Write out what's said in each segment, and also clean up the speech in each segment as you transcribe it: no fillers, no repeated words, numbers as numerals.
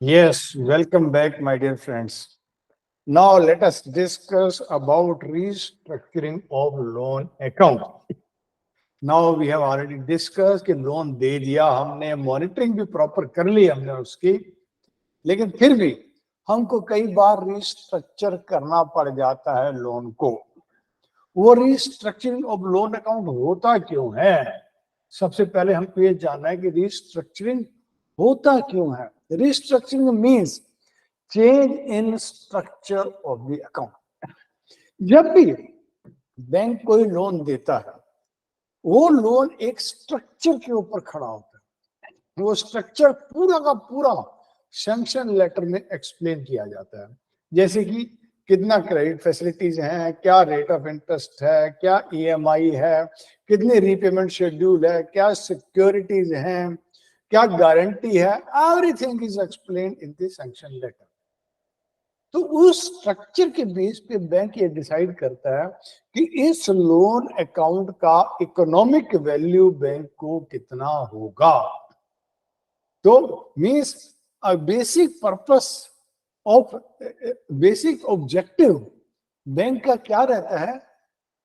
Yes, welcome back, my dear friends. Now let us discuss about restructuring of loan account. Now we have already discussed कि loan दे दिया हमने, monitoring भी proper कर ली हमने उसकी, लेकिन फिर भी हमको कई बार रिस्ट्रक्चर करना पड़ जाता है लोन को। वो रिस्ट्रक्चरिंग ऑफ लोन अकाउंट होता क्यों है? सबसे पहले हमको ये जानना है कि रिस्ट्रक्चरिंग होता क्यों है। Restructuring means change in structure of the account. जब भी बैंक कोई लोन देता है, वो लोन एक स्ट्रक्चर के ऊपर खड़ा होता है। वो स्ट्रक्चर पूरा का पूरा सैंक्शन लेटर में एक्सप्लेन किया जाता है, जैसे कि कितना क्रेडिट फैसिलिटीज हैं, क्या रेट ऑफ इंटरेस्ट है, क्या ईएमआई है, कितने रीपेमेंट शेड्यूल है, क्या सिक्योरिटीज हैं, क्या गारंटी है। Everything is explain in the sanction letter. तो उस स्ट्रक्चर के बेस पे बैंक ये डिसाइड करता है कि इस लोन अकाउंट का इकोनॉमिक वैल्यू बैंक को कितना होगा। तो means a basic purpose of basic objective bank का क्या रहता है?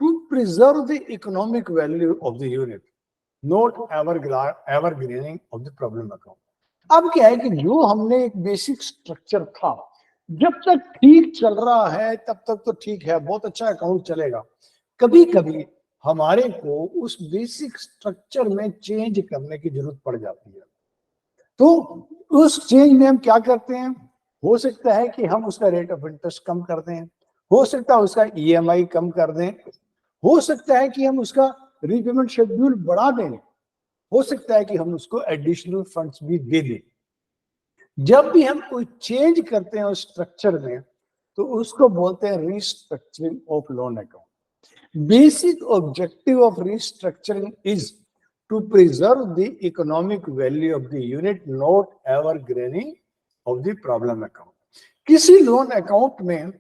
To preserve the economic value of the unit, not evergreening of the problem account. अब क्या है कि जो हमने एक बेसिक स्ट्रक्चर था, जब तक ठीक चल रहा है तब तक तो ठीक है, बहुत अच्छा अकाउंट चलेगा। कभी कभी हमारे को उस बेसिक स्ट्रक्चर में चेंज करने की जरूरत पड़ जाती है। तो उस चेंज में हम क्या करते हैं? हो सकता है कि हम उसका रेट ऑफ इंटरेस्ट कम कर दें, हो सकता है उसका ईएमआई कम कर दें, हो सकता है कि हम उसका रीपेमेंट शेड्यूल बढ़ा दें, हो सकता है कि हम उसको एडिशनल फंड्स भी दे दें। जब भी हम कोई चेंज करते हैं उस स्ट्रक्चर में, तो उसको बोलते हैं restructuring of loan account. Basic objective of restructuring is to preserve the economic value of the unit, not evergreening of the problem account. किसी लोन अकाउंट में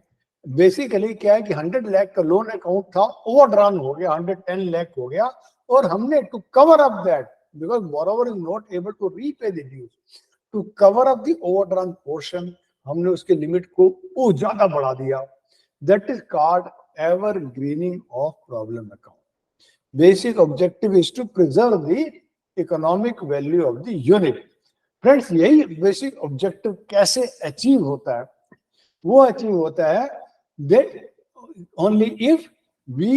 बेसिकली क्या है कि 100 लाख का लोन अकाउंट था, ओवरड्रान हो गया, 110 लाख हो गया, और हमने to cover up that, because borrower is not able to repay the dues, to cover up the overdrawn portion, हमने उसके लिमिट को बहुत ज्यादा बढ़ा दिया। That is called evergreening of problem account. Basic objective is to preserve the economic value of the unit. Friends, यही basic objective कैसे achieve होता है? वो अचीव होता है that only if we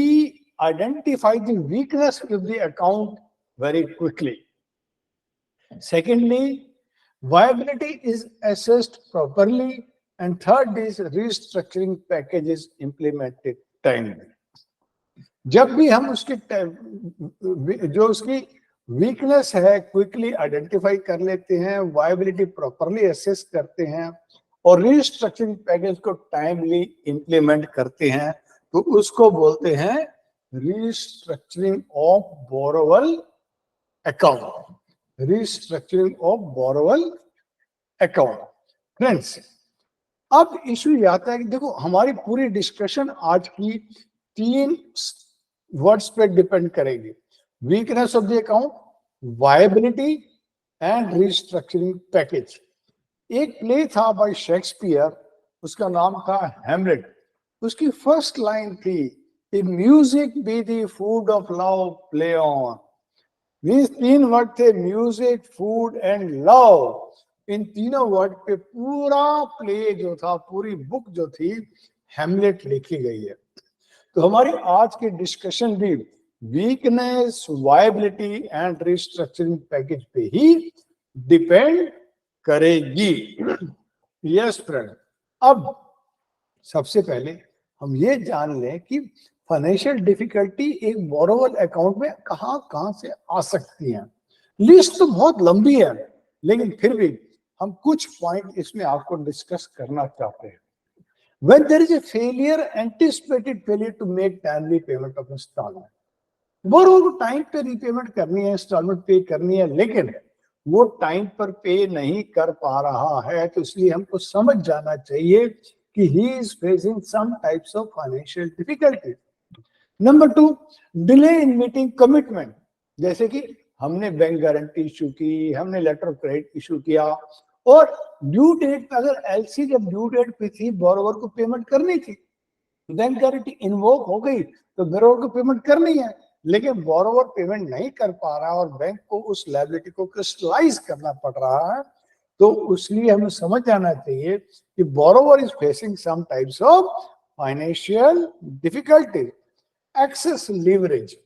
identify the weakness of the account very quickly. Secondly, viability is assessed properly, and third is restructuring packages implemented timely. जब भी हम उसकी जो उसकी वीकनेस है क्विकली आइडेंटिफाई कर लेते हैं, वायबिलिटी प्रॉपरली असेस करते हैं और रिस्ट्रक्चरिंग पैकेज को टाइमली इंप्लीमेंट करते हैं, तो उसको बोलते हैं restructuring of borrowable account. Restructuring of borrowable account. Friends, अब इशू ये आता है कि देखो, हमारी पूरी डिस्कशन आज की 3 वर्ड्स पे डिपेंड करेगी: weakness of the account, viability and restructuring package. एक प्ले था बाय शेक्सपियर, उसका नाम था हैमलेट। उसकी फर्स्ट लाइन थी, if music be the food of love, play on. Means 3 word थे, म्यूजिक, फूड एंड लव। इन तीनों वर्ड पे पूरा प्ले जो था, पूरी बुक जो थी, हैमलेट लिखी गई है। तो हमारी आज की डिस्कशन भी weakness, viability and restructuring package पे ही डिपेंड करेगी। यस फ्रेंड, अब सबसे पहले हम ये जान लें कि फाइनेंशियल डिफिकल्टी एक बोरोवेबल अकाउंट में कहां कहां से आ सकती है। लिस्ट तो बहुत लंबी है, लेकिन फिर भी हम कुछ पॉइंट इसमें आपको डिस्कस करना चाहते हैं। When there is a failure, anticipated failure to make timely payment of installment, borrower को टाइम पे रीपेमेंट करनी है, इंस्टॉलमेंट पे करनी है, लेकिन वो टाइम पर पे नहीं कर पा रहा है, तो इसलिए हमको समझ जाना चाहिए कि he is facing some types of financial difficulty. Number 2, delay in meeting commitment. जैसे कि हमने बैंक गारंटी इशू की, हमने लेटर ऑफ क्रेडिट इशू किया, और ड्यू डेट पे अगर एलसी जब ड्यू डेट पे थी, बोरोवर को पेमेंट करनी थी, बैंक गारंटी इन्वोक हो गई तो बोरोवर को पेमेंट करनी है, लेकिन बोरोवर पेमेंट नहीं कर पा रहा और बैंक को उस लायबिलिटी को क्रिस्टलाइज करना पड़ रहा है, तो इसलिए हमें समझ जाना चाहिए कि borrower is facing some types of financial difficulty. Excess leverage,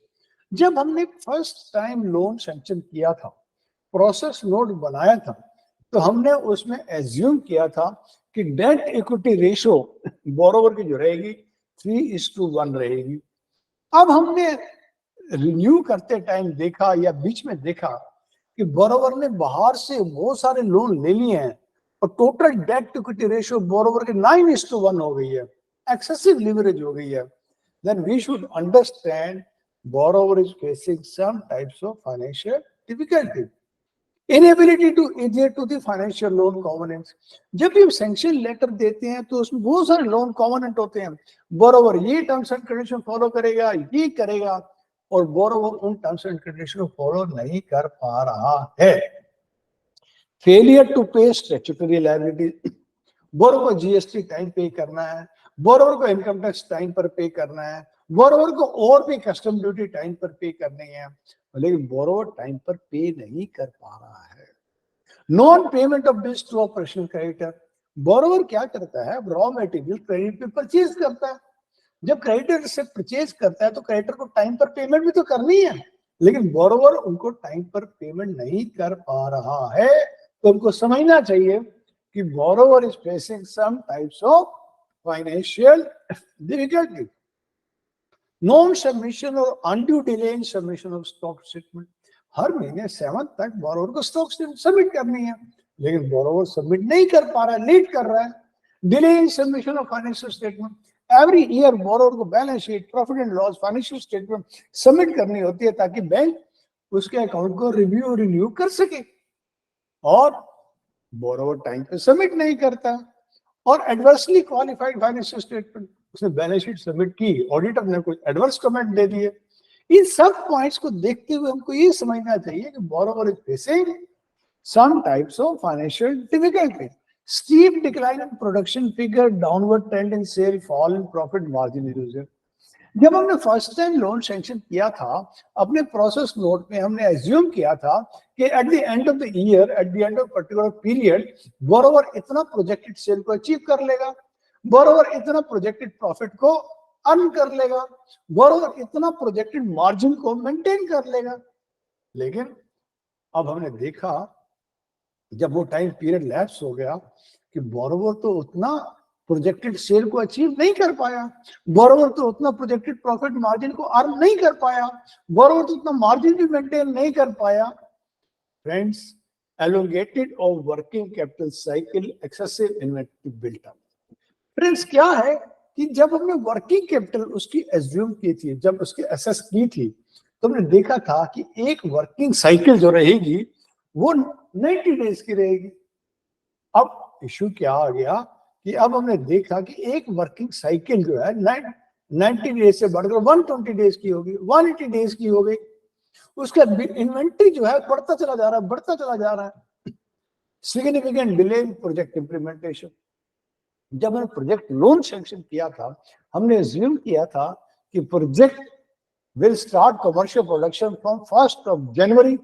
जब हमने फर्स्ट टाइम लोन सैंक्शन किया था, प्रोसेस नोट बनाया था, तो हमने उसमें एज्यूम किया था कि डेट इक्विटी रेशियो बोरोवर की जो रहेगी 3:1 रहेगी। अब हमने रिन्यू करते टाइम देखा या बीच में देखा कि बोरोवर ने बाहर से बहुत सारे लोन ले लिए हैं और total debt equity ratio borrower के 9:1 हो गई है, एक्सेसिव लीवरेज हो गई है। Then we should understand borrower is facing some types of financial difficulty. Inability to adhere to the financial loan covenants. जब भी हम सैंक्शन लेटर देते हैं तो उसमें बहुत सारे लोन कॉवेनेंट होते हैं, बोरोवर ये टर्म्स एंड कंडीशन फॉलो करेगा, ये करेगा, और बोरोवर उन टर्म्स एंड कंडीशन को फॉलो नहीं कर पा रहा है। फेलियर टू पे स्टैट्यूटरी लायबिलिटी, बोरोवर को जीएसटी टाइम पे करना है, बोरोवर को इनकम टैक्स टाइम पर पे करना है, बोरोवर को और भी कस्टम ड्यूटी टाइम पर पे करनी है, लेकिन बोरोवर टाइम पर पे नहीं कर पा रहा है। Non payment of bills to operational creditor, borrower क्या करता है, रॉ मटेरियल क्रेडिट पे परचेज करता है, जब क्रेडिटर से परचेज करता है तो क्रेडिटर को टाइम पर पेमेंट भी तो करनी है, लेकिन बोरोवर उनको टाइम पर पेमेंट नहीं कर पा रहा है। तो हमको समझना चाहिए कि borrower is facing some types of financial difficulty. Non submission और undue delay in submission of stock statement, हर महीने 7 तक बोरोवर को स्टॉक स्टेटमेंट सबमिट करनी है, लेकिन बोरोवर सबमिट नहीं कर पा रहा है, लेट कर रहा है। Delay in submission of financial statement, every year borrower को balance sheet, profit and loss, financial statement submit करनी होती है ताकि बैंक उसके अकाउंट को रिव्यू रिन्यू कर सके, और बोरोवर टाइम पे सबमिट नहीं करता। और एडवर्सली क्वालिफाइड फाइनेंशियल स्टेटमेंट, उसने बैलेंस शीट सबमिट की, ऑडिटर ने कुछ एडवर्स कमेंट दे दिए। इन सब पॉइंट्स को देखते हुए हमको ये समझना चाहिए कि borrower is facing some types of financial difficulty. Steep decline in production figure, downward trend in sale, fall in profit margin erosion. जब हमने फर्स्ट टाइम लोन सैंक्शन किया था, अपने प्रोसेस नोट में हमने एज्यूम किया था कि at the end of the year, at the end of particular period, borrower इतना प्रोजेक्टेड सेल को अचीव कर लेगा, बोरोवर इतना प्रोजेक्टेड प्रॉफिट को अर्न कर लेगा, बोरोवर इतना प्रोजेक्टेड मार्जिन को मेंटेन कर लेगा। लेकिन अब हमने देखा जब वो टाइम पीरियड लैप्स हो गया कि बोरोवर तो उतना प्रोजेक्टेड सेल को अचीव नहीं कर पाया, बोरोवर तो उतना प्रोजेक्टेड प्रॉफिट मार्जिन को अर्न नहीं कर पाया, बोरोवर तो उतना मार्जिन भी मेंटेन नहीं कर पाया। Friends, elongated of working capital cycle, excessive inventory built up. Friends, क्या है कि जब हमने वर्किंग कैपिटल उसकी एज्यूम की थी, जब उसकी असेस की थी, तो हमने देखा था कि एक वर्किंग साइकिल जो रहेगी वो 90 डेज की रहेगी। अब इश्यू क्या आ गया कि अब हमने देखा कि एक वर्किंग साइकिल जो है 90 डेज से बढ़कर 120 डेज की होगी, 180 डेज की हो गई। उसका इन्वेंट्री जो है बढ़ता चला जा रहा है, बढ़ता चला जा रहा है। Significant delay in project implementation, जब हमने प्रोजेक्ट लोन सैंक्शन किया था, हमने अज्यूम किया था कि project will start commercial production from 1 जनवरी,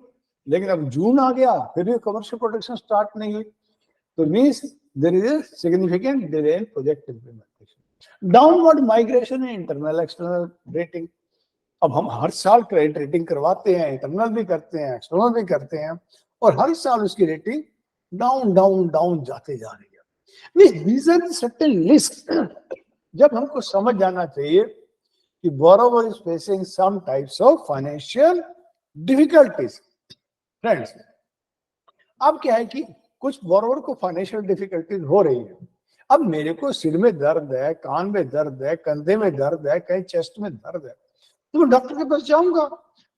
लेकिन अब जून आ गया फिर भी कमर्शियल प्रोडक्शन स्टार्ट नहीं हुई, तो means there is a significant delay in project implementation. Downward migration in internal external rating, अब हम हर साल क्रेडिट रेटिंग करवाते हैं, इंटरनल भी करते हैं, एक्सटर्नल भी करते हैं, और हर साल उसकी रेटिंग डाउन डाउन डाउन जाते जा रही है। These are certain lists जब हमको समझ जाना चाहिए कि borrower is facing some types of financial difficulties. Friends, अब क्या है कि कुछ बोरोवर को फाइनेंशियल डिफिकल्टीज हो रही है। अब मेरे को सिर में दर्द है, कान में दर्द है, कंधे में दर्द है, कहीं चेस्ट में दर्द है, तो मैं डॉक्टर के पास जाऊंगा,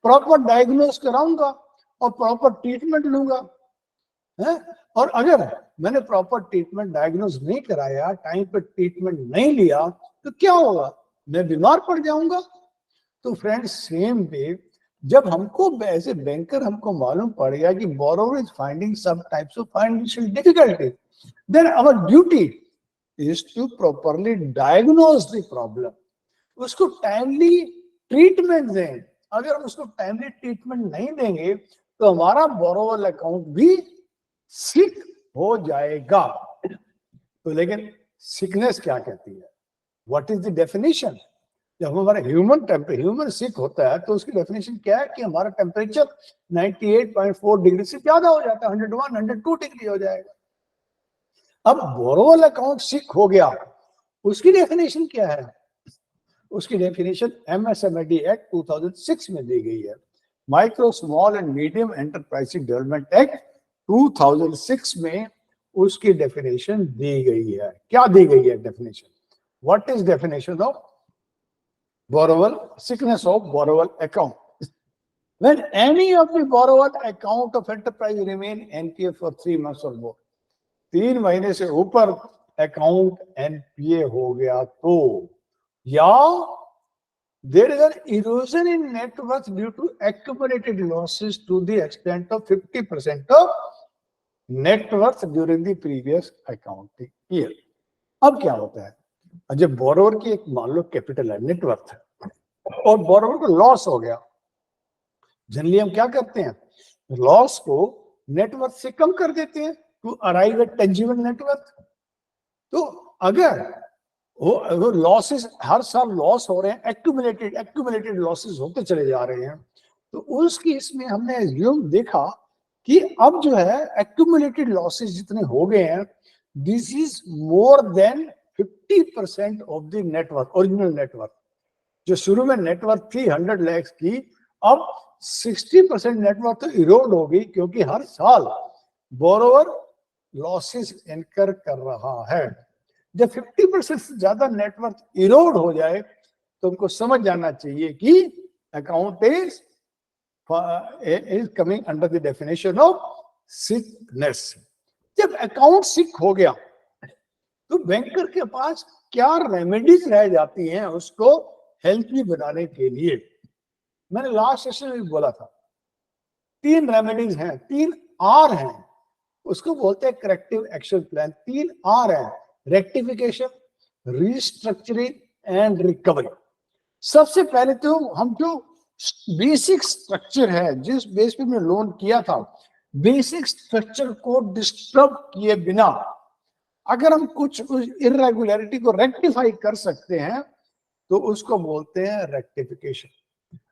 प्रॉपर डायग्नोज कराऊंगा और प्रॉपर ट्रीटमेंट लूंगा, है? और अगर मैंने प्रॉपर ट्रीटमेंट डायग्नोज नहीं कराया, टाइम पर ट्रीटमेंट नहीं लिया, तो क्या होगा, मैं बीमार पड़ जाऊंगा। तो फ्रेंड्स, सेम वे जब हमको एज ए बैंकर हमको मालूम पड़ गया कि borrower is finding some types of financial difficulty, then our duty is to properly diagnose the problem, उसको टाइमली ट्रीटमेंट दें। अगर हम उसको टाइमली ट्रीटमेंट नहीं देंगे तो हमारा बोरोवर अकाउंट भी सिक हो जाएगा। तो लेकिन सिकनेस क्या कहती है, व्हाट इज द डेफिनेशन? जब हमारा ह्यूमन सिक होता है तो उसकी डेफिनेशन क्या है कि हमारा टेम्परेचर 98.4 डिग्री से ज्यादा हो जाता है, 101, 102 डिग्री हो जाएगा। अब बोरोवर अकाउंट सिक हो गया, उसकी डेफिनेशन क्या है? उसकी डेफिनेशन MSMED एक्ट 2006 में दी गई है, micro small and medium enterprise development act 2006 में उसकी डेफिनेशन दी गई है। क्या दी गई है definition? What is definition of borrower, sickness of borrower account? When any of the borrower account of enterprise remain NPA for 3 months or more, 3 महीने से ऊपर अकाउंट NPA हो गया तो, या there is an erosion in net worth due to accumulated losses to the extent of 50% of net worth during the previous accounting year. अब क्या होता है, जब बोरोवर की एक मान लो कैपिटल है, नेटवर्थ है, और बोरोवर को लॉस हो गया, जनरली हम क्या करते हैं, लॉस को नेटवर्थ से कम कर देते हैं to arrive at tangible net worth. तो अगर वो लॉसेस हर साल लॉस हो रहे हैं, एक्यूमुलेटेड लॉसेस होते चले जा रहे हैं, तो उसकी इसमें हमने एज्यूम देखा कि अब जो है एक्यूमुलेटेड लॉसेस जितने हो गए हैं, this is more than 50% of the net worth, original net worth. जो शुरू में नेटवर्थ थी 100 लाख की, अब 60% नेटवर्थ तो इरोड हो गई, क्योंकि हर साल बोरोवर लॉसेस इनकर कर रहा है। जब 50% से ज्यादा नेटवर्थ इरोड हो जाए तो उनको समझ जाना चाहिए कि account is coming under the definition of sickness. जब अकाउंट सिक हो गया तो बैंकर के पास क्या रेमेडीज रह जाती हैं उसको हेल्थी बनाने के लिए? मैंने लास्ट सेशन में बोला था 3 रेमेडीज हैं, 3 आर हैं, उसको बोलते हैं करेक्टिव एक्शन प्लान। 3 आर है, रेक्टिफिकेशन, रिस्ट्रक्चरिंग एंड रिकवरी। सबसे पहले तो हम जो बेसिक स्ट्रक्चर है, जिस बेस पे हमने लोन किया था, बेसिक स्ट्रक्चर को डिस्टर्ब किए बिना अगर हम कुछ इरेगुलरिटी को रेक्टिफाई कर सकते हैं तो उसको बोलते हैं रेक्टिफिकेशन।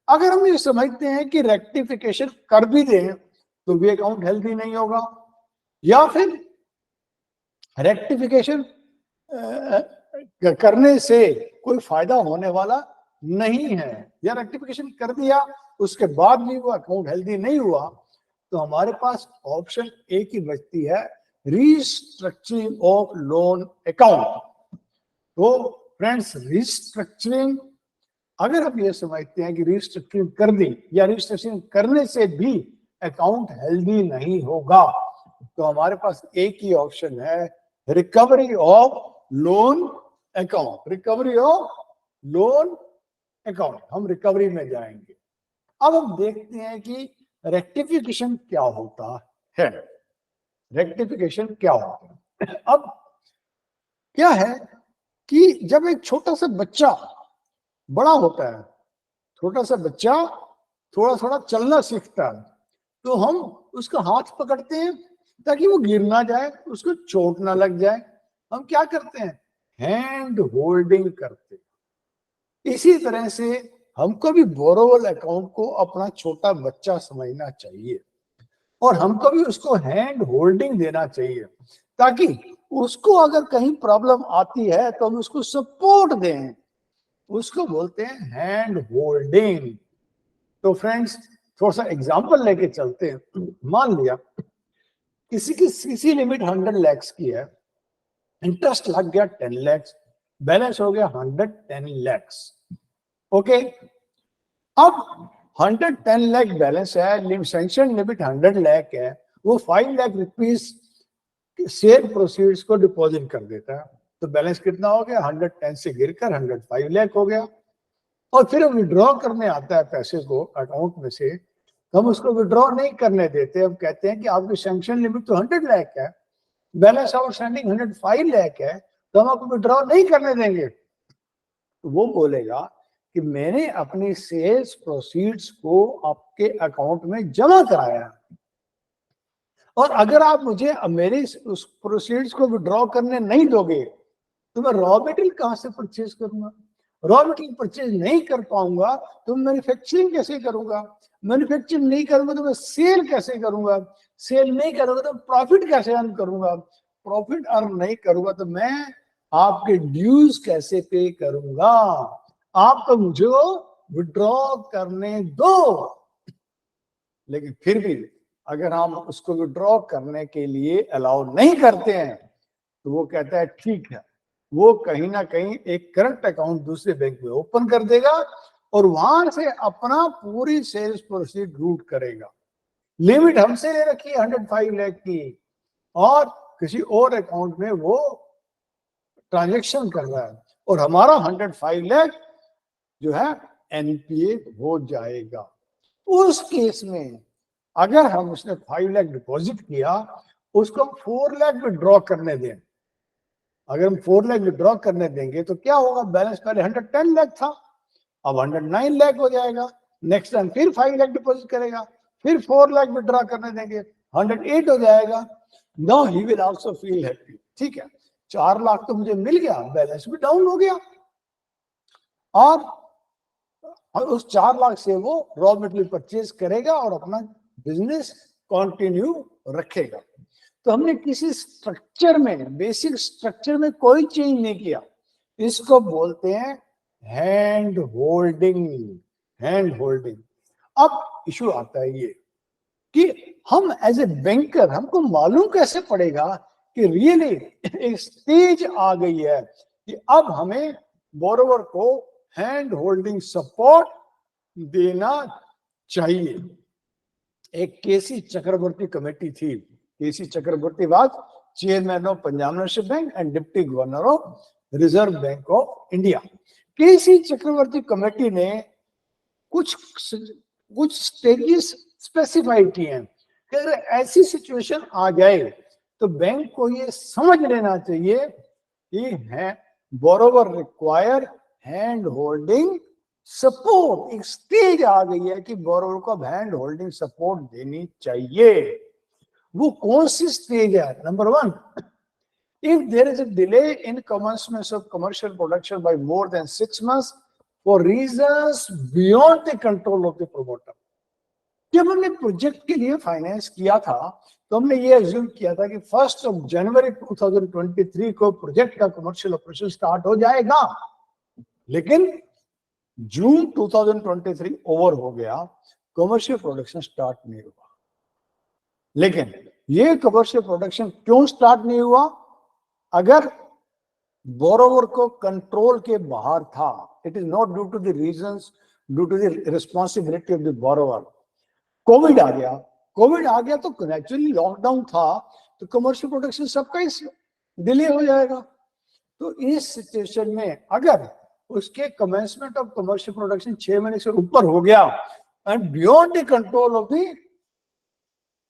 अगर हम ये समझते हैं कि रेक्टिफिकेशन कर भी दें तो भी अकाउंट हेल्दी नहीं होगा, या फिर रेक्टिफिकेशन करने से कोई फायदा होने वाला नहीं है, या रेक्टिफिकेशन कर दिया उसके बाद भी वो अकाउंट हेल्दी नहीं हुआ, तो हमारे पास ऑप्शन एक ही बचती है, रिस्ट्रक्चरिंग ऑफ लोन अकाउंट। तो फ्रेंड्स, रिस्ट्रक्चरिंग, अगर हम ये समझते हैं कि रिस्ट्रक्चरिंग कर दी या रिस्ट्रक्चरिंग करने से भी अकाउंट हेल्दी नहीं होगा, तो हमारे पास एक ही ऑप्शन है, recovery of loan account. Recovery of loan account, हम रिकवरी में जाएंगे। अब हम देखते हैं कि रेक्टिफिकेशन क्या होता है। रेक्टिफिकेशन क्या होता है? अब क्या है कि जब एक छोटा सा बच्चा बड़ा होता है, छोटा सा बच्चा थोड़ा थोड़ा चलना सीखता है, तो हम उसका हाथ पकड़ते हैं ताकि वो गिर ना जाए, उसको चोट ना लग जाए। हम क्या करते हैं, हैंड होल्डिंग करते हैं। इसी तरह से हमको भी बोरोवर अकाउंट को अपना छोटा बच्चा समझना चाहिए और हमको भी उसको हैंड होल्डिंग देना चाहिए, ताकि उसको अगर कहीं प्रॉब्लम आती है तो हम उसको सपोर्ट दें, उसको बोलते हैं हैंड होल्डिंग। तो फ्रेंड्स, थोड़ा सा एग्जांपल लेके चलते हैं। मान लिया किसी की सीसी लिमिट 100 लाख की है, इंटरेस्ट लग गया 10 लाख, बैलेंस हो गया 110 लाख। ओके, अब 110 लाख बैलेंस है, सैंक्शन लिमिट 100 लाख है, वो 5 लाख रुपीज शेयर प्रोसीड्स को डिपॉजिट कर देता है, तो बैलेंस कितना हो गया, 110 से गिरकर 105 लाख हो गया। और फिर विड्रॉ करने आता है पैसे को अकाउंट में से, तो हम उसको विड्रॉ नहीं करने देते। हम कहते हैं कि आपकी सैंक्शन लिमिट तो 100 लाख है, बैलेंस आउटस्टैंडिंग 105 लाख है, तो हम आपको विड्रॉ नहीं करने देंगे। तो वो बोलेगा कि मैंने अपनी सेल्स प्रोसीड्स को आपके अकाउंट में जमा कराया, और अगर आप मुझे मेरी उस प्रोसीड्स को विड्रॉ करने नहीं दोगे तो मैं रॉ मटेरियल कहां से परचेज करूंगा? रॉ मटेरियल परचेज नहीं कर पाऊंगा तो मैन्युफैक्चरिंग कैसे करूंगा? मैन्युफैक्चरिंग नहीं करूंगा तो मैं सेल कैसे करूंगा? सेल नहीं करूंगा तो प्रॉफिट कैसे अर्न करूंगा? प्रॉफिट अर्न नहीं करूंगा तो मैं आपके ड्यूज कैसे पे करूंगा? आप तो मुझे विड्रॉ करने दो। लेकिन फिर भी अगर हम उसको विड्रॉ करने के लिए अलाउ नहीं करते हैं तो वो कहता है ठीक है, वो कहीं ना कहीं एक करंट अकाउंट दूसरे बैंक में ओपन कर देगा और वहां से अपना पूरी सेल्स प्रोसीड रूट करेगा। लिमिट हमसे ले रखी है 105 लाख की, और किसी और अकाउंट में वो ट्रांजेक्शन कर रहा है, और हमारा 105 लाख जो है एनपीए हो जाएगा। उस केस में अगर हम उसने 5 लाख डिपॉजिट किया, उसको हम 4 लाख विड्रॉ करने दें, अगर हम 4 लाख विड्रॉ करने देंगे तो क्या होगा? बैलेंस पहले 110 लाख था, अब 109 लाख हो जाएगा। नेक्स्ट टाइम फिर 5 लाख डिपॉजिट करेगा, फिर 4 लाख विड्रॉ करने देंगे, 108 हो जाएगा। Now he will also feel happy. ठीक है, 4 लाख तो मुझे मिल गया, बैलेंस भी डाउन हो गया, और उस 4 लाख से वो रॉ मटेरियल परचेज करेगा और अपना बिजनेस कंटिन्यू रखेगा। तो हमने किसी स्ट्रक्चर में, बेसिक स्ट्रक्चर में कोई चेंज नहीं किया। इसको बोलते हैं हैंड होल्डिंग। Hand holding. अब इशू आता है ये कि हम एज ए बैंकर, हमको मालूम कैसे पड़ेगा कि रियली एक स्टेज आ गई है कि अब हमें बोरोवर को हैंड होल्डिंग सपोर्ट देना चाहिए। एक केसी चक्रवर्ती कमेटी थी। KC Chakrabarty was chairman of Punjab national bank and deputy governor of reserve bank of India. KC Chakrabarty committee ने कुछ स्टेजेस स्पेसिफाई किए हैं कि अगर ऐसी सिचुएशन आ जाए तो बैंक को ये समझ लेना चाहिए कि है borrower require hand holding support. एक स्टेज आ गई है कि बोरोवर को हैंड होल्डिंग सपोर्ट देनी चाहिए। वो कौन सी स्टेज है? Number 1, if there is a delay in commencement of commercial production by more than 6 months for reasons beyond the control of the promoter। जब हमने प्रोजेक्ट के लिए फाइनेंस किया था तो हमने ये एज्यूम किया था कि 1 जनवरी 2023 को प्रोजेक्ट का कमर्शियल ऑपरेशन स्टार्ट हो जाएगा, लेकिन जून 2023 ओवर हो गया, कमर्शियल प्रोडक्शन स्टार्ट नहीं हुआ। लेकिन ये कमर्शियल प्रोडक्शन क्यों स्टार्ट नहीं हुआ? अगर बोरोवर को कंट्रोल के बाहर था, it is not due to the reasons, due to the responsibility of the borrower. Covid आ गया तो नेचुरली लॉकडाउन था तो कमर्शियल प्रोडक्शन सबका इस डिले हो जाएगा। तो इस सिचुएशन में अगर उसके कमेंसमेंट ऑफ कमर्शियल प्रोडक्शन 6 महीने से ऊपर हो गया and beyond the control of the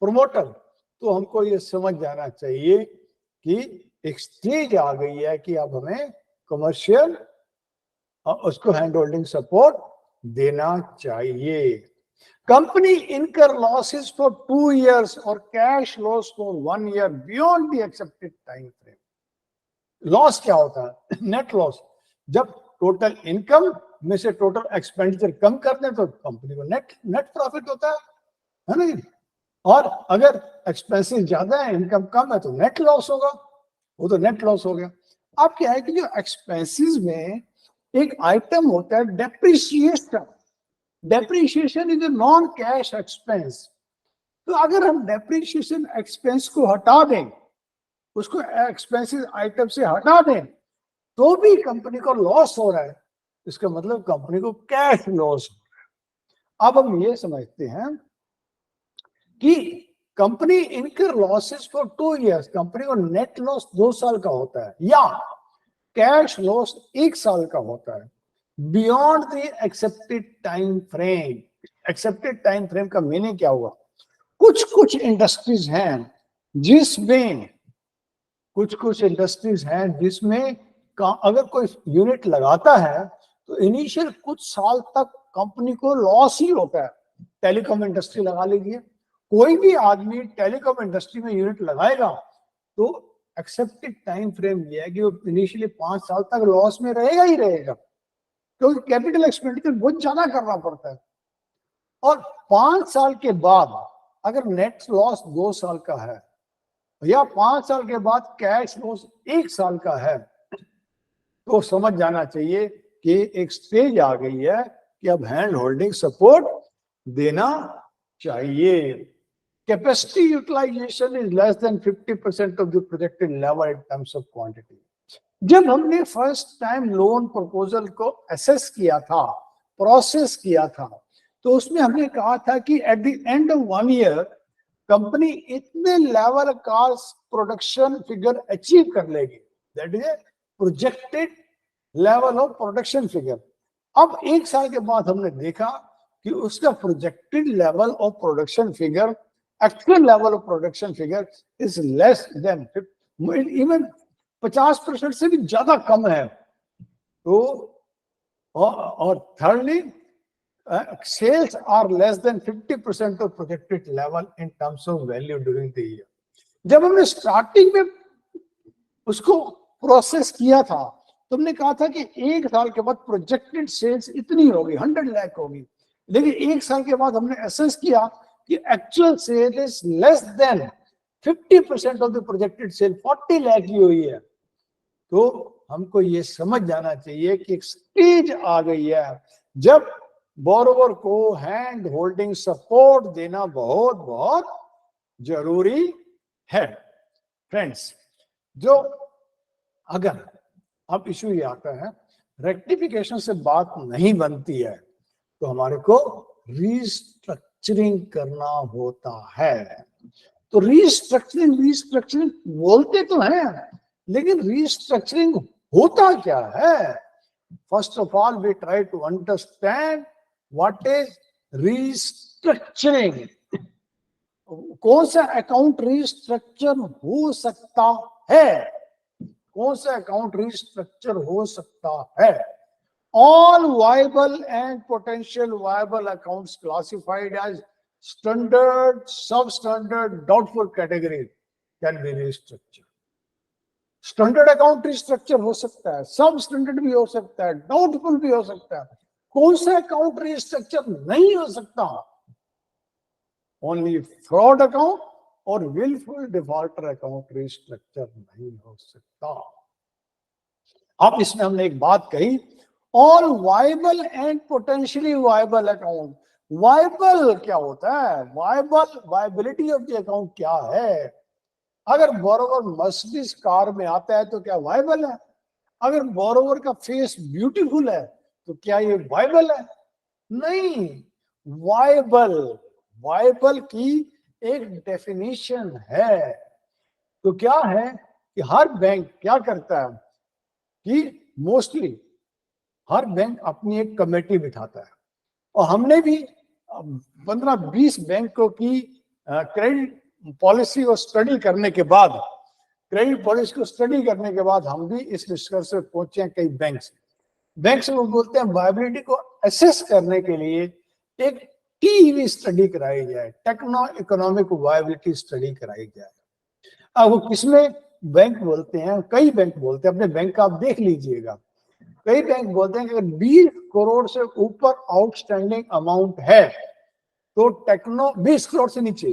promoter, तो हमको ये समझ जाना चाहिए कि एक स्टेज आ गई है कि अब हमें कमर्शियल उसको हैंड होल्डिंग सपोर्ट देना चाहिए। कंपनी इनकर लॉसेस फॉर 2 years और cash loss for 1 year beyond the accepted time frame. Loss क्या होता है? Net loss. जब टोटल इनकम में से टोटल एक्सपेंडिचर कम करते हैं तो कंपनी को नेट प्रॉफिट होता है ना? और अगर एक्सपेंसेस ज्यादा है, इनकम कम है, तो नेट लॉस होगा। वो तो नेट लॉस हो गया। अब क्या है कि जो एक्सपेंसेस में एक आइटम होता है depreciation. Depreciation is a non cash expense. तो अगर हम डेप्रिसिएशन एक्सपेंस को हटा दें, उसको एक्सपेंसेस आइटम से हटा दें, तो भी कंपनी को लॉस हो रहा है। इसका मतलब कंपनी को कैश लॉस हो रहा है। अब हम ये समझते हैं कि कंपनी इनकर लॉसेस फॉर 2 years, कंपनी को नेट लॉस 2 साल का होता है या कैश लॉस 1 साल का होता है। Beyond the accepted time frame. Accepted time frame का मीनिंग क्या हुआ? कुछ कुछ इंडस्ट्रीज हैं जिसमें जिसमें अगर कोई यूनिट लगाता है तो इनिशियल कुछ साल तक कंपनी को लॉस ही होता है। टेलीकॉम इंडस्ट्री लगा लीजिए, कोई भी आदमी टेलीकॉम इंडस्ट्री में यूनिट लगाएगा तो एक्सेप्टेड टाइम फ्रेम ये है कि वो इनिशियली 5 साल तक लॉस में रहेगा ही रहेगा, क्योंकि कैपिटल एक्सपेंडिचर बहुत ज्यादा करना पड़ता है। और 5 साल के बाद अगर नेट लॉस 2 साल का है या 5 साल के बाद कैश लॉस 1 साल का है, तो समझ जाना चाहिए कि एक स्टेज आ गई है कि अब हैंड होल्डिंग सपोर्ट देना चाहिए। Capacity utilisation is less than 50% of the projected level in terms of quantity. जब हमने फर्स्ट टाइम लोन प्रपोजल को असेस किया था, प्रोसेस किया था, तो उसमें हमने कहा था कि at the end of 1 year company इतने लेवल का प्रोडक्शन फिगर अचीव कर लेगी, that is projected level of production figure. अब 1 साल के बाद हमने देखा कि उसका projected level of production figure, actual level of production figure is less then even 50% से भी ज्यादा कम है। तो और thirdly sales are less than 50% of projected level in terms of value during the year। जब हमने स्टार्टिंग में उसको प्रोसेस किया था तो हमने कहा था कि 1 साल के बाद प्रोजेक्टेड सेल्स इतनी होगी, 100 लाख होगी, लेकिन 1 साल के बाद हमने असेस किया कि actual sale is less than 50% of the projected sale, 40 lakh की हुई है। तो हमको ये समझ जाना चाहिए कि एक स्टेज आ गई है जब बोरोवर को हैंड होल्डिंग सपोर्ट देना बहुत बहुत जरूरी है। फ्रेंड्स, जो अगर अब इशू ये आता है रेक्टिफिकेशन से बात नहीं बनती है तो हमारे को रीस्ट्रक्चरिंग करना होता है। तो रीस्ट्रक्चरिंग बोलते तो हैं, लेकिन रीस्ट्रक्चरिंग होता क्या है? First of all we try to understand what is restructuring. कौन सा अकाउंट रीस्ट्रक्चर हो सकता है? कौन सा अकाउंट रीस्ट्रक्चर हो सकता है? All viable and potential viable accounts classified as standard, substandard, doubtful category can be restructured। Standard account restructure हो सकता है, सब स्टैंडर्ड भी हो सकता है, डाउटफुल भी हो सकता है। कौन सा अकाउंट रिस्ट्रक्चर नहीं हो सकता? ओनली फ्रॉड अकाउंट और विलफुल डिफॉल्टर अकाउंट रिस्ट्रक्चर नहीं हो सकता। अब इसमें हमने एक बात कही, all viable and potentially viable account. Viable क्या होता है? वायबिलिटी ऑफ द अकाउंट क्या है? अगर बोरोवर मर्सिडीज कार में आता है तो क्या वायबल है? अगर बोरोवर का फेस ब्यूटीफुल है तो क्या ये वायबल है? नहीं। वायबल की एक डेफिनेशन है। तो क्या है कि हर बैंक क्या करता है कि मोस्टली हर बैंक अपनी एक कमेटी बिठाता है, और हमने भी 15-20 बैंकों की क्रेडिट पॉलिसी को स्टडी करने के बाद हम भी इस निष्कर्ष पे पहुंचे हैं। कई बैंक वो बोलते हैं वायबिलिटी को असेस करने के लिए एक टीवी स्टडी कराई जाए, टेक्नो इकोनॉमिक वायबिलिटी स्टडी कराई जाए। अब वो किसमें बैंक बोलते हैं, कई बैंक बोलते हैं, अपने बैंक का आप देख लीजिएगा, कई बैंक बोलते हैं कि अगर 20 करोड़ से ऊपर आउटस्टैंडिंग अमाउंट है तो 20 करोड़ से नीचे,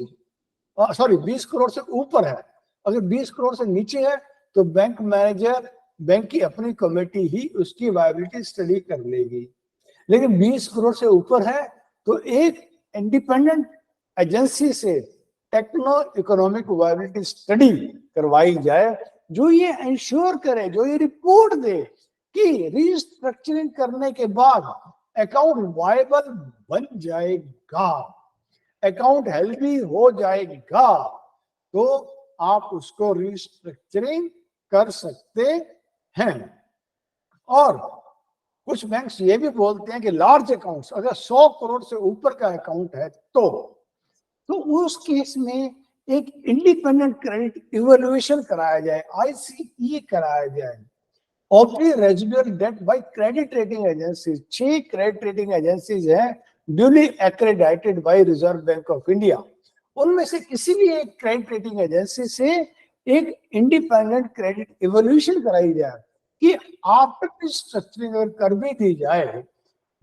20 करोड़ से ऊपर है, अगर 20 करोड़ से नीचे है तो बैंक मैनेजर, बैंक की अपनी कमेटी ही उसकी वायबिलिटी स्टडी कर लेगी। लेकिन 20 करोड़ से ऊपर है तो एक इंडिपेंडेंट एजेंसी से टेक्नो इकोनॉमिक वायबिलिटी स्टडी करवाई जाए, जो ये इंश्योर करे, जो ये रिपोर्ट दे कि रीस्ट्रक्चरिंग करने के बाद अकाउंट वायबल बन जाएगा, अकाउंट हेल्दी हो जाएगा, तो आप उसको रीस्ट्रक्चरिंग कर सकते हैं। और कुछ बैंक्स ये भी बोलते हैं कि लार्ज अकाउंट्स, अगर 100 करोड़ से ऊपर का अकाउंट है तो उस केस में एक इंडिपेंडेंट क्रेडिट इवैल्यूएशन कराया जाए, आईसीई कराया जाए, of the residual debt by credit rating agencies. 6 credit rating agencies हैं duly accredited by reserve bank of India. उनमें से किसी भी एक क्रेडिट रेटिंग एजेंसी से एक इंडिपेंडेंट क्रेडिट इवैल्यूएशन कराई जाए कि आफ्टर रिस्ट्रक्चरिंग अगर कर भी दी जाए,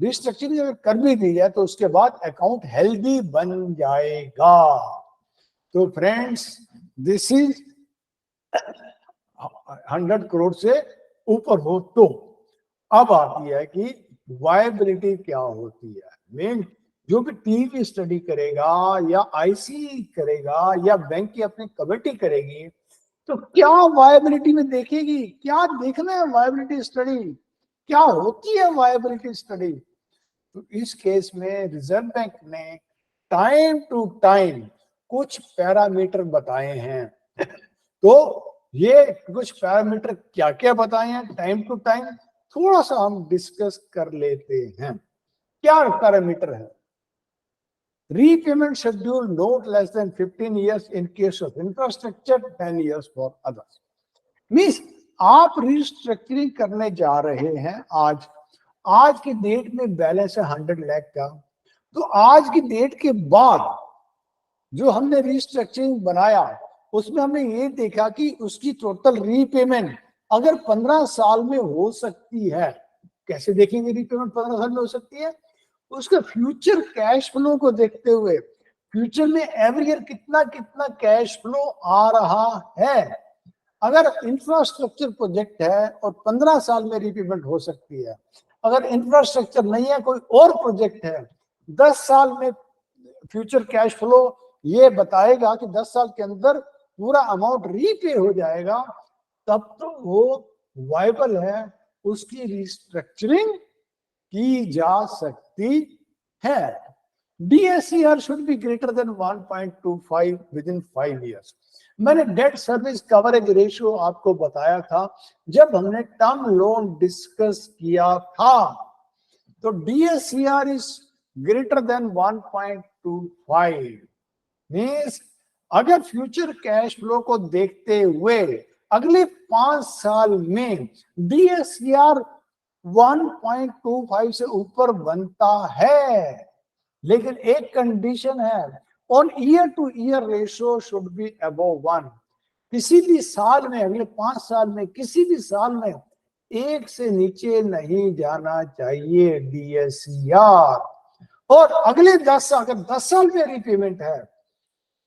रिस्ट्रक्चरिंग अगर कर भी दी जाए तो उसके बाद अकाउंट हेल्दी बन जाएगा। तो फ्रेंड्स, दिस इज 100 करोड़ से ऊपर हो तो अब आती है कि वायबिलिटी क्या होती है। मेन जो भी टीम स्टडी करेगा या आईसी करेगा या बैंक की अपनी कमेटी करेगी तो क्या वायबिलिटी में देखेगी, क्या देखना है वायबिलिटी स्टडी, क्या होती है वायबिलिटी स्टडी। तो इस केस में रिजर्व बैंक ने टाइम टू टाइम कुछ पैरामीटर बताए हैं। तो ये कुछ पैरामीटर क्या क्या बताए हैं टाइम टू टाइम, थोड़ा सा हम डिस्कस कर लेते हैं। क्या पैरामीटर है? Repayment schedule note less than 15 years in case of infrastructure, 10 years for others। Means आप रिस्ट्रक्चरिंग करने जा रहे हैं, आज की डेट में बैलेंस है 100 लाख का, तो आज की डेट के बाद जो हमने रिस्ट्रक्चरिंग बनाया उसमें हमने ये देखा कि उसकी टोटल रीपेमेंट अगर 15 साल में हो सकती है। कैसे देखेंगे रीपेमेंट 15 साल में हो सकती है? उसका फ्यूचर कैश फ्लो को देखते हुए, फ्यूचर में एवरी ईयर कितना कितना कैश फ्लो आ रहा है। अगर इंफ्रास्ट्रक्चर प्रोजेक्ट है और 15 साल में रीपेमेंट हो सकती है, अगर इंफ्रास्ट्रक्चर नहीं है कोई और प्रोजेक्ट है, 10 साल में फ्यूचर कैश फ्लो ये बताएगा कि 10 साल के अंदर पूरा अमाउंट रीपे हो जाएगा, तब तो वो वायबल है, उसकी रिस्ट्रक्चरिंग की जा सकती है। DSCR should be greater than 1.25 within 5 years। मैंने डेट सर्विस कवरेज रेशियो आपको बताया था जब हमने टर्म लोन डिस्कस किया था, तो DSCR is greater than 1.25 means अगर फ्यूचर कैश फ्लो को देखते हुए अगले 5 साल में DSCR 1.25 से ऊपर बनता है, लेकिन एक कंडीशन है, on year two year ratio should be above 1। किसी भी साल में, अगले 5 साल में किसी भी साल में 1 से नीचे नहीं जाना चाहिए DSCR। और अगले 10 साल, अगर 10 साल में रीपेमेंट है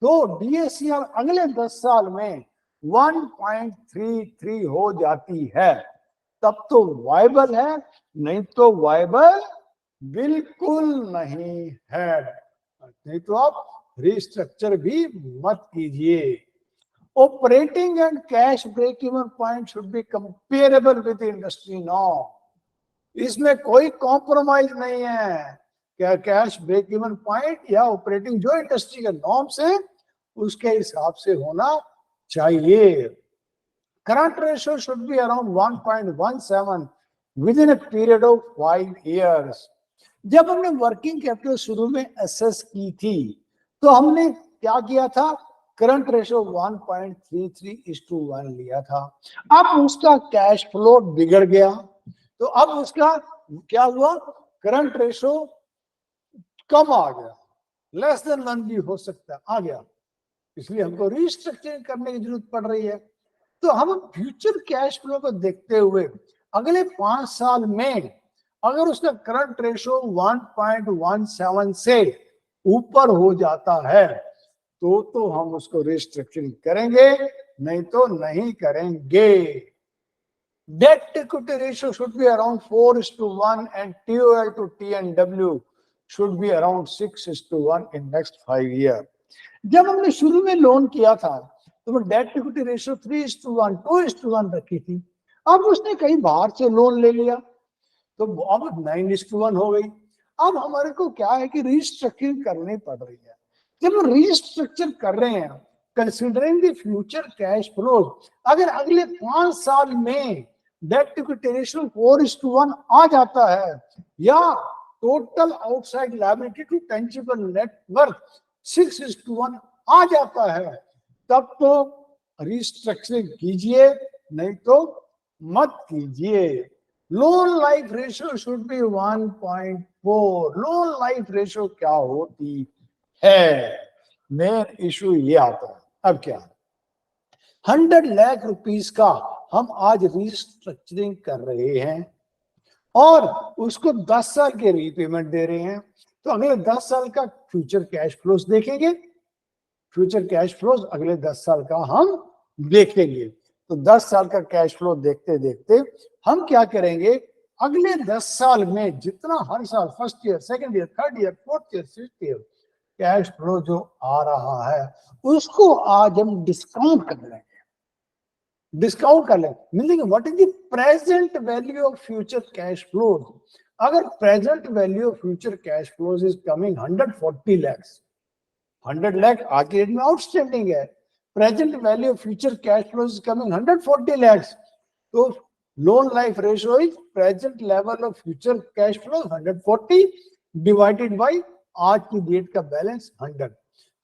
तो DSCR अगले 10 साल में 1.33 हो जाती है, तब तो वायबल है, नहीं तो वायबल बिल्कुल नहीं है। नहीं तो आप रिस्ट्रक्चर भी मत कीजिए। Operating and cash break even point should be comparable with industry norm. इसमें कोई कॉम्प्रोमाइज नहीं है, क्या कैश ब्रेक इवन पॉइंट या ऑपरेटिंग जो इंडस्ट्री के नॉर्म्स है उसके हिसाब से होना चाहिए। Current ratio should be around 1.17 within a period of 5 years। जब हमने वर्किंग कैपिटल शुरू में असेस की थी तो हमने क्या किया था? करंट रेशियो 1.33:1 लिया था। अब उसका कैश फ्लो बिगड़ गया तो अब उसका क्या हुआ? करंट रेशियो कम आ गया, लेस देन 1 भी हो सकता है, आ गया, इसलिए हमको रिस्ट्रक्चरिंग करने की जरूरत पड़ रही है। तो हम फ्यूचर कैश फ्लो को देखते हुए अगले 5 साल में अगर उसका करंट रेशियो 1.17 से ऊपर हो जाता है तो हम उसको रिस्ट्रक्चरिंग करेंगे, नहीं तो नहीं करेंगे। Debt equity ratio should be around 4:1 and TOL to TNW should be around 6:1 in next 5 years। जब हमने शुरू में लोन किया था तो डेट इक्विटी रेशियो 3:1 2:1 रखी थी। अब उसने कहीं बाहर से लोन ले लिया तो अब 9:1 हो गई। अब हमारे को क्या है कि रिस्ट्रक्चरिंग करनी पड़ रही है। जब हम रिस्ट्रक्चर कर रहे हैं considering the future cash flow, अगर अगले 5 साल में डेट इक्विटी रेशियो 4:1 आ जाता है, या total outside liability to tangible net worth 6:1 आ जाता है, तब तो रिस्ट्रक्चरिंग कीजिए, नहीं तो मत कीजिए। Loan life ratio should B 1.4। Loan life ratio क्या होती है, मेन इशू ये आता है। अब क्या, 100 लाख रुपीस का हम आज रिस्ट्रक्चरिंग कर रहे हैं और उसको 10 साल के रीपेमेंट दे रहे हैं, तो अगले 10 साल का फ्यूचर कैश फ्लोज देखेंगे। फ्यूचर कैश फ्लोज अगले 10 साल का हम देखेंगे। तो 10 साल का कैश फ्लो देखते देखते हम क्या करेंगे, अगले 10 साल में जितना हर साल first year, second year, third year, fourth year, fifth year cash flow जो आ रहा है उसको आज हम डिस्काउंट कर लेंगे। डिस्काउंट कर लेंगे meaning what is the present value of future cash flows. अगर present value of future cash flows is coming 140 lakhs, 100 lakh आज के डेट में आउटस्टैंडिंग है, present value of future cash flows is coming 140 lakhs, तो loan life ratio is present level of future cash flow 140 divided by आज की date का balance 100,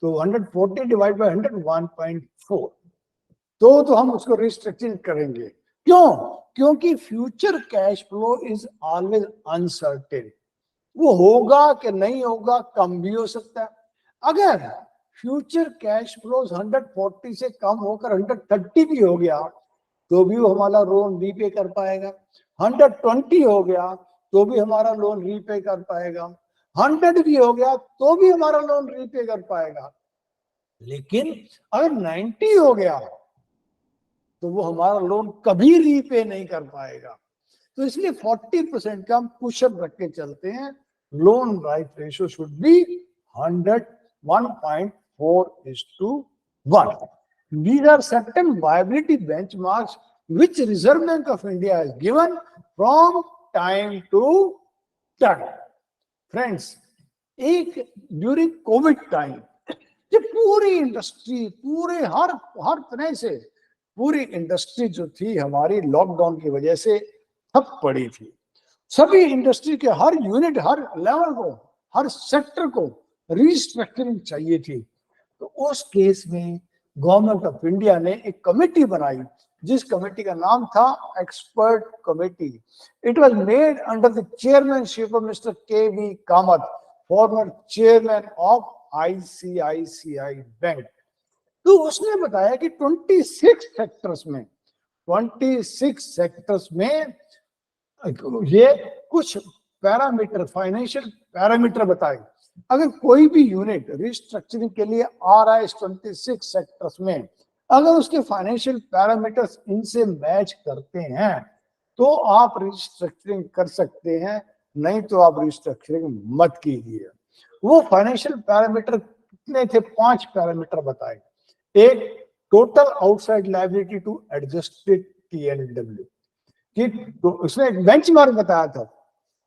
तो 140 divide by 100 1.4, तो हम उसको रिस्ट्रक्चरिंग करेंगे। क्यों? क्योंकि future cash flow is always uncertain, वो होगा कि नहीं होगा, कम भी हो सकता है। अगर फ्यूचर कैश फ्लोज 140 से कम होकर 130 भी हो गया तो भी वो हमारा लोन रीपे कर पाएगा, 120 हो गया तो भी हमारा लोन रीपे कर पाएगा, 100 भी हो गया तो भी हमारा लोन रीपे कर पाएगा। लेकिन अगर 90 हो गया तो वो हमारा लोन कभी रीपे नहीं कर पाएगा। तो इसलिए 40% का हम पुशअप रख के चलते हैं। Loan life ratio should B 100 1.4:1। These are certain viability benchmarks which Reserve Bank of India has given from time to time. Friends, एक ड्यूरिंग कोविड टाइम जब पूरी इंडस्ट्री, पूरे हर तरह से पूरी इंडस्ट्री जो थी हमारी लॉकडाउन की वजह से ठप पड़ी थी, सभी इंडस्ट्री के हर यूनिट, हर लेवल को, हर सेक्टर को रीस्ट्रक्चरिंग चाहिए थी। तो उस केस में गवर्नमेंट ऑफ इंडिया ने एक कमेटी बनाई जिस कमेटी का नाम था expert committee. It was made under the chairmanship of mister KV. Kamat, former chairman of ICICI bank. तो उसने बताया कि 26 सेक्टर्स में ये कुछ पैरामीटर, फाइनेंशियल पैरामीटर बताए। अगर कोई भी यूनिट रिस्ट्रक्चरिंग के लिए आ रहा है इस 26 सेक्टर्स में, अगर उसके फाइनेंशियल पैरामीटर्स इनसे मैच करते हैं तो आप रिस्ट्रक्चरिंग कर सकते हैं, नहीं तो आप रिस्ट्रक्चरिंग मत कीजिए। वो फाइनेंशियल पैरामीटर कितने थे? 5 पैरामीटर बताए। एक, total outside liability to adjusted TNW, कि तो उसने एक बेंचमार्क बताया था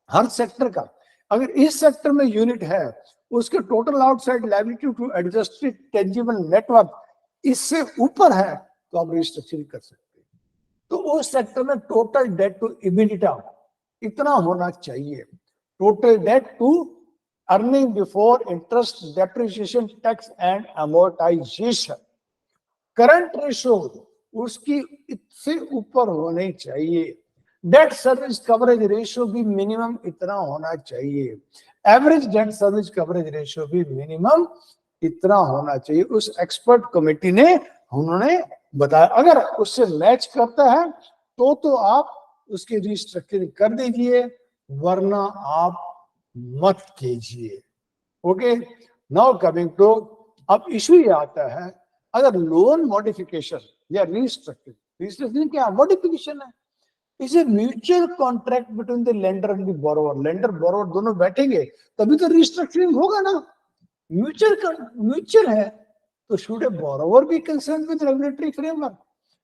हर सेक्टर का। अगर इस सेक्टर में यूनिट है उसके total outside liability to adjusted tangible net worth इससे ऊपर है तो आप रिस्ट्रक्चरिंग कर सकते हैं। तो उस सेक्टर में टोटल डेट टू इबिडिटा इतना होना चाहिए, total debt to earning before interest, depreciation, tax and amortization, current ratio उसकी इससे ऊपर होनी चाहिए। डेट सर्विस कवरेज रेशियो भी मिनिमम इतना होना चाहिए, average debt service coverage ratio भी मिनिमम इतना होना चाहिए। उस एक्सपर्ट कमेटी ने, उन्होंने बताया अगर उससे मैच करता है तो आप उसकी रिस्ट्रक्चरिंग कर दीजिए, वरना आप मत कीजिए। ओके, नाउ कमिंग टू, अब इशू ये आता है अगर लोन मॉडिफिकेशन या रिस्ट्रक्चरिंग क्या मॉडिफिकेशन है? Is a mutual contract between the lender and the borrower. Lender borrower दोनों बैठेंगे तभी तो रिस्ट्रक्चरिंग होगा ना। म्यूचुअल है तो should A borrower be concern with regulatory framework.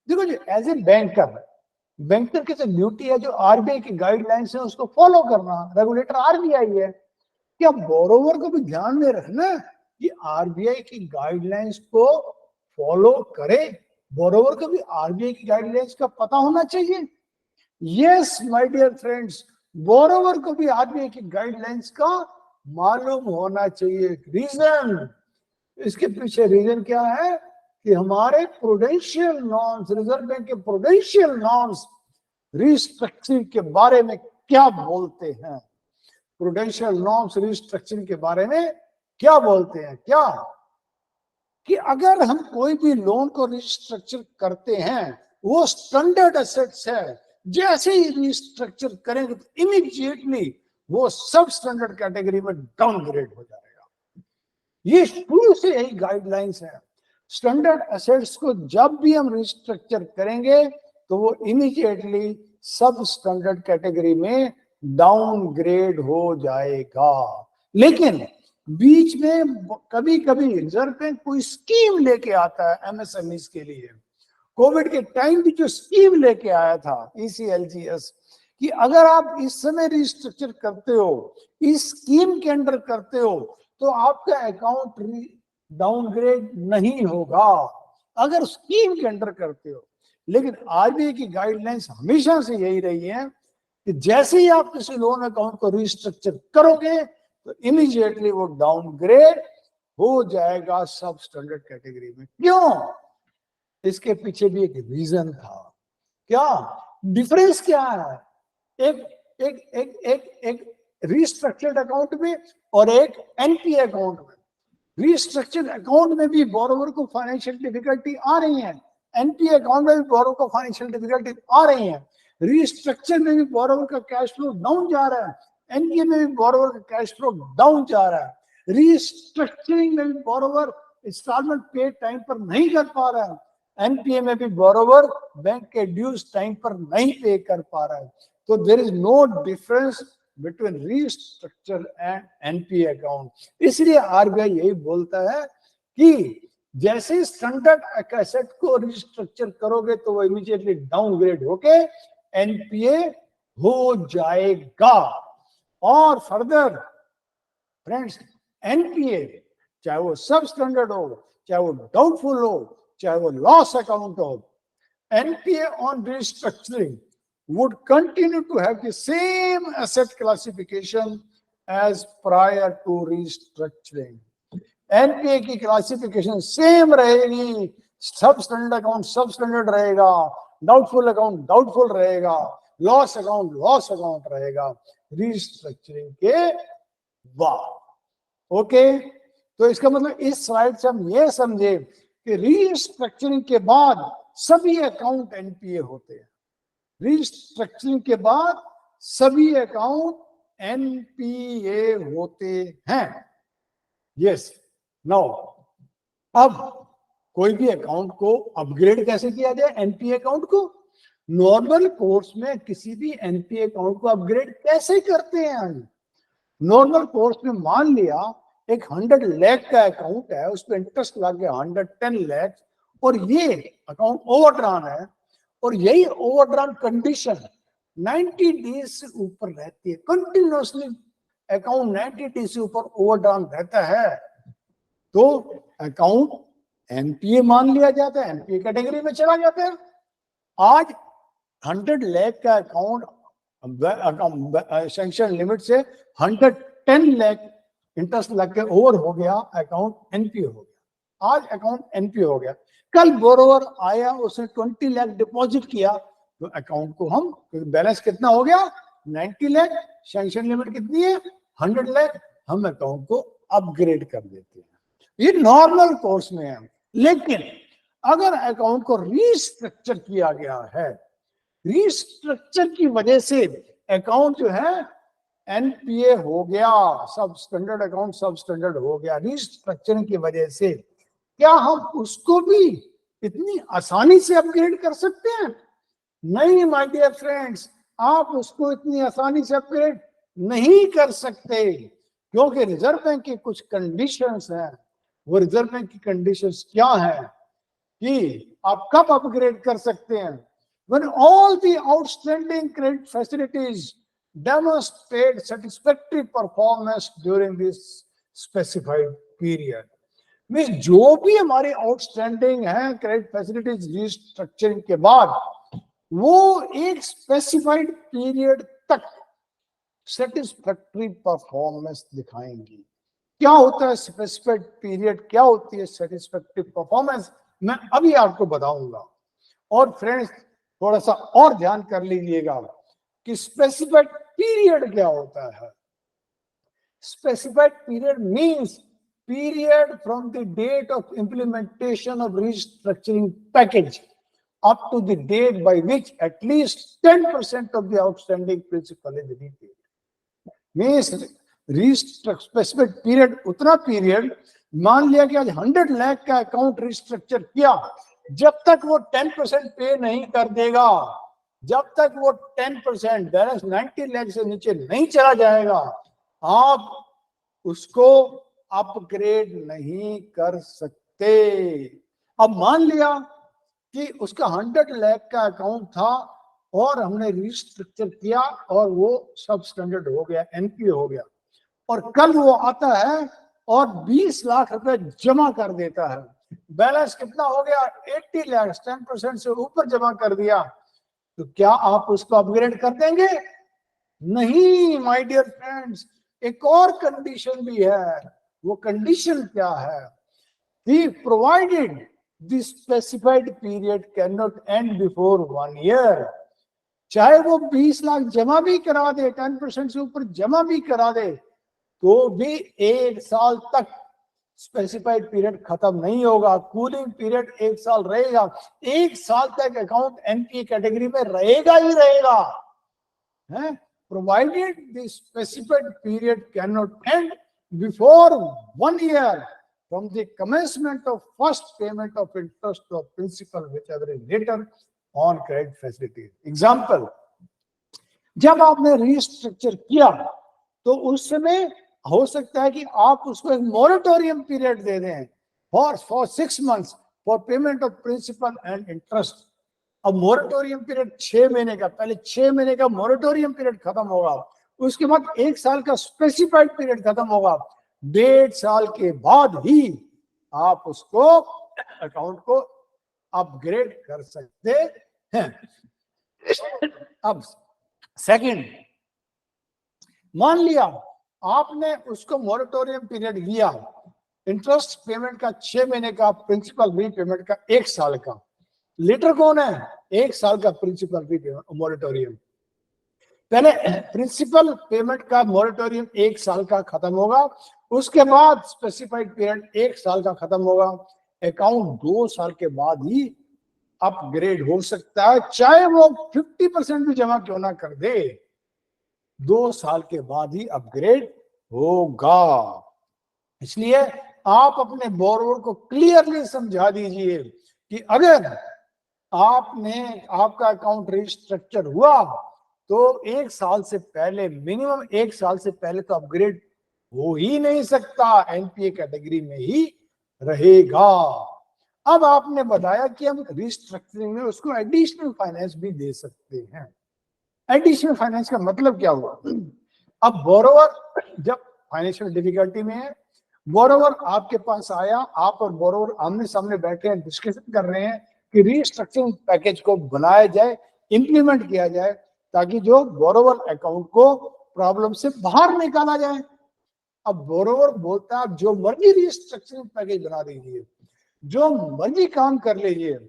देखो जी, एज ए बैंकर की तो ड्यूटी है जो आरबीआई की गाइडलाइंस है उसको फॉलो करना, रेगुलेटर आरबीआई है। क्या बोरोवर को भी ध्यान में रखना कि आरबीआई की गाइडलाइंस को फॉलो करे, बोरोवर को भी आरबीआई की गाइडलाइंस का पता होना चाहिए। Yes my dear friends, borrower को भी आरबीआई की गाइडलाइंस का मालूम होना चाहिए। रीजन, इसके पीछे रीजन क्या है कि हमारे प्रूडेंशियल नॉर्म्स, रिजर्व बैंक के प्रूडेंशियल नॉर्म्स रिस्ट्रक्चरिंग के बारे में क्या बोलते हैं। प्रूडेंशियल नॉर्म्स रिस्ट्रक्चरिंग के बारे में क्या बोलते हैं, क्या कि अगर हम कोई भी लोन को रिस्ट्रक्चर करते हैं, वो स्टैंडर्ड एसेट्स है, जैसे ही रिस्ट्रक्चर करेंगे तो इमीडिएटली वो सब स्टैंडर्ड कैटेगरी में डाउनग्रेड हो जाएगा। ये शुरू से यही गाइडलाइंस है। स्टैंडर्ड एसेट्स को जब भी हम रिस्ट्रक्चर करेंगे तो वो इमीडिएटली सब स्टैंडर्ड कैटेगरी में डाउनग्रेड हो जाएगा। लेकिन बीच में कभी कभी रिजर्व बैंक कोई स्कीम लेके आता है एमएसएमई के लिए। कोविड के टाइम भी जो स्कीम लेके आया था ECLGS, कि अगर आप इस समय रिस्ट्रक्चर करते हो, इस स्कीम के अंडर करते हो, तो आपका अकाउंट डाउनग्रेड नहीं होगा अगर स्कीम के अंडर करते हो। लेकिन आरबीआई की गाइडलाइंस हमेशा से यही रही है कि जैसे ही आप किसी लोन अकाउंट को रिस्ट्रक्चर करोगे तो इमीडिएटली वो डाउनग्रेड हो जाएगा सब स्टैंडर्ड कैटेगरी में। क्यों? इसके पीछे भी एक रीजन था। क्या डिफरेंस क्या है एक एक एक एक एक रिस्ट्रक्चर्ड अकाउंट में और एक एनपीए अकाउंट में? रिस्ट्रक्चर्ड अकाउंट में भी बोरोवर को फाइनेंशियल डिफिकल्टी आ रही है, एनपीए अकाउंट में भी बोरोवर को फाइनेंशियल डिफिकल्टी आ रही है। रिस्ट्रक्चर में भी बोरोवर का कैश फ्लो डाउन जा रहा है, एनपीए में भी बोरोवर का कैश फ्लो डाउन जा रहा है। रिस्ट्रक्चरिंग में भी बोरोवर इंस्टॉलमेंट पे टाइम पर नहीं कर पा रहा है, एनपीए में भी बोरोवर बैंक के ड्यूज टाइम पर नहीं पे कर पा रहा है। तो there is no difference between restructure and NPA account. इसलिए आरबीआई यही बोलता है कि जैसे स्टैंडर्ड एसेट को रिस्ट्रक्चर करोगे तो वो इमीडिएटली डाउनग्रेड होके एनपीए हो जाएगा। और फर्दर फ्रेंड्स, एनपीए चाहे वो सब स्टैंडर्ड हो, चाहे वो डाउटफुल हो, चाहे वो लॉस अकाउंट हो, NPA on restructuring would continue to have the same asset classification as prior to restructuring. NPA की क्लासिफिकेशन सेम रहेगी, सब स्टैंडर्ड अकाउंट सब स्टैंडर्ड रहेगा, डाउटफुल अकाउंट डाउटफुल रहेगा, लॉस अकाउंट लॉस अकाउंट रहेगा रिस्ट्रक्चरिंग के बाद। ओके, तो इसका मतलब इस स्लाइड से हम ये समझे कि रिस्ट्रक्चरिंग के बाद सभी अकाउंट एनपीए होते हैं। रिस्ट्रक्चरिंग के बाद सभी अकाउंट एनपीए होते हैं। यस, नाउ अब कोई भी अकाउंट को अपग्रेड कैसे किया जाए एनपीए अकाउंट को? नॉर्मल कोर्स में किसी भी एनपीए अकाउंट को अपग्रेड कैसे करते हैं? नॉर्मल कोर्स में मान लिया एक 100 लाख का अकाउंट है, उस पर इंटरेस्ट लग गया 110 लाख और ये अकाउंट ओवरड्रान है, और यही ओवरड्रान कंडीशन 90 डेज से ऊपर रहती है, कंटिन्यूअसली अकाउंट 90 डेज से ऊपर ओवरड्रान रहता है, तो अकाउंट एनपीए मान लिया जाता है, एनपीए कैटेगरी में चला जाता है। आज 100 लाख का अकाउंट सैंक्शन लिमिट से 110 लाख इंटरेस्ट लग के ओवर हो गया, अकाउंट एनपीए हो गया। आज अकाउंट एनपीए हो गया, कल बोरोवर आया उसने 20 लाख डिपॉजिट किया, तो अकाउंट को हम बैलेंस कितना हो गया 90 लाख, सैंक्शन लिमिट कितनी है 100 लाख, हम अकाउंट को अपग्रेड कर देते हैं। ये नॉर्मल कोर्स में है। लेकिन अगर अकाउंट को रीस्ट्रक्चर किया गया है, रीस्ट्रक्चर की वजह से अकाउंट जो है एनपीए हो गया, सब स्टैंडर्ड अकाउंट सब स्टैंडर्ड हो गया रीस्ट्रक्चरिंग की वजह से, क्या हम उसको भी इतनी आसानी से अपग्रेड कर सकते हैं? नहीं माय डियर फ्रेंड्स, आप उसको इतनी आसानी से अपग्रेड नहीं कर सकते, क्योंकि रिजर्व बैंक की कुछ कंडीशंस हैं। वो रिजर्व बैंक की कंडीशंस क्या है कि आप कब अपग्रेड कर सकते हैं? When all the outstanding credit facilities demonstrate satisfactory performance during this specified period. Means जो भी हमारे आउटस्टैंडिंग है क्रेडिट फैसिलिटीज रिस्ट्रक्चरिंग के बाद, वो एक स्पेसिफाइड पीरियड तक सेटिस्फैक्टरी परफॉर्मेंस दिखाएंगी। क्या होता है स्पेसिफाइड पीरियड, क्या होती है सेटिस्फैक्टरी परफॉर्मेंस, मैं अभी आपको बताऊंगा। और फ्रेंड्स थोड़ा सा और ध्यान कर लीजिएगा कि स्पेसिफाइड पीरियड क्या होता है। Specified period means period from the date of implementation of restructuring package up to the date by which at least 10% of the outstanding principal is repaid. Means specific period, उतना period, मान लिया कि आज 100 लाख का account restructure किया, जब तक वो 10% पे नहीं कर देगा, जब तक वो 10% बैलेंस 90 लाख से नीचे नहीं चला जाएगा, आप उसको अपग्रेड नहीं कर सकते। अब मान लिया कि उसका 100 लाख का अकाउंट था और हमने रिस्ट्रक्चर किया और वो सब स्टैंडर्ड हो गया, एनपीए हो गया, और कल वो आता है और 20 लाख रुपए जमा कर देता है, बैलेंस कितना हो गया 80 लाख, 10% से ऊपर जमा कर दिया, तो क्या आप उसको अपग्रेड कर देंगे? नहीं माय डियर फ्रेंड्स, एक और कंडीशन भी है। वो कंडीशन क्या है? The provided the specified period can not end before 1 year. चाहे वो 20 लाख जमा भी करा दे, 10% से ऊपर जमा भी करा दे, तो भी 1 साल तक स्पेसिफाइड पीरियड खत्म नहीं होगा। कूलिंग पीरियड 1 साल रहेगा। 1 साल तक अकाउंट एनपीए कैटेगरी में रहेगा ही रहेगा, है। Provided the specified period cannot end before 1 year from the commencement of first payment of interest or principal whichever is later on credit facility. Example, जब आपने रिस्ट्रक्चर किया तो उस समय हो सकता है कि आप उसको एक मोरेटोरियम पीरियड दे दें for 6 months for payment of principal and interest. अब मोरेटोरियम पीरियड 6 महीने का, पहले 6 महीने का मोरेटोरियम पीरियड खत्म होगा, उसके बाद 1 साल का स्पेसिफाइड पीरियड खत्म होगा, 1.5 साल के बाद ही आप उसको अकाउंट को अपग्रेड कर सकते हैं। अब सेकंड, मान लिया आपने उसको मोरेटोरियम पीरियड लिया, इंटरेस्ट पेमेंट का 6 महीने का, प्रिंसिपल रीपेमेंट का 1 साल का, लेटर कौन है? 1 साल का प्रिंसिपल रीपेमेंट मोरेटोरियम। पहले प्रिंसिपल पेमेंट का मोरेटोरियम 1 साल का खत्म होगा, उसके बाद स्पेसिफाइड पीरियड 1 साल का खत्म होगा, अकाउंट 2 साल के बाद ही अपग्रेड हो सकता है, चाहे वो 50% भी जमा क्यों ना कर दे, 2 साल के बाद ही अपग्रेड होगा। इसलिए आप अपने बोरोवर को क्लियरली समझा दीजिए कि अगर आपका अकाउंट रिस्ट्रक्चर हुआ तो 1 साल से पहले, मिनिमम 1 साल से पहले तो अपग्रेड हो ही नहीं सकता, एनपीए कैटेगरी में ही रहेगा। अब आपने बताया कि हम रिस्ट्रक्चरिंग में उसको एडिशनल फाइनेंस भी दे सकते हैं। एडिशनल फाइनेंस का मतलब क्या हुआ? अब बोरोवर जब फाइनेंशियल डिफिकल्टी में है, बोरोवर आपके पास आया, आप और बोरोवर आमने सामने बैठे हैं, डिस्कशन कर रहे हैं कि रिस्ट्रक्चरिंग पैकेज को बनाया जाए, इंप्लीमेंट किया जाए, ताकि जो बोरोवर अकाउंट को प्रॉब्लम से बाहर निकाला जाए। अब बोरोवर बोलता है जो मर्जी रिस्ट्रक्चरिंग पैकेज बना दीजिए, जो मर्जी काम कर लीजिए,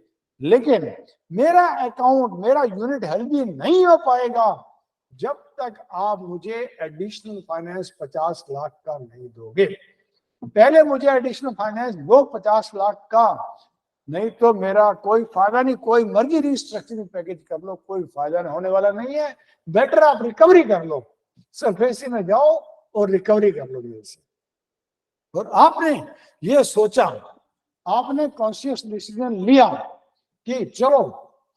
लेकिन मेरा अकाउंट, मेरा यूनिट हेल्दी नहीं हो पाएगा जब तक आप मुझे एडिशनल फाइनेंस 50 लाख का नहीं दोगे। पहले मुझे एडिशनल फाइनेंस दो 50 लाख का, नहीं तो मेरा कोई फायदा नहीं। कोई मर्जी रिस्ट्रक्चरिंग पैकेज कर लो, कोई फायदा होने वाला नहीं है। बेटर आप रिकवरी कर लो, सरफेसी में जाओ और रिकवरी कर लो ये से। और आपने ये सोचा, आपने कॉन्शियस डिसीजन लिया कि चलो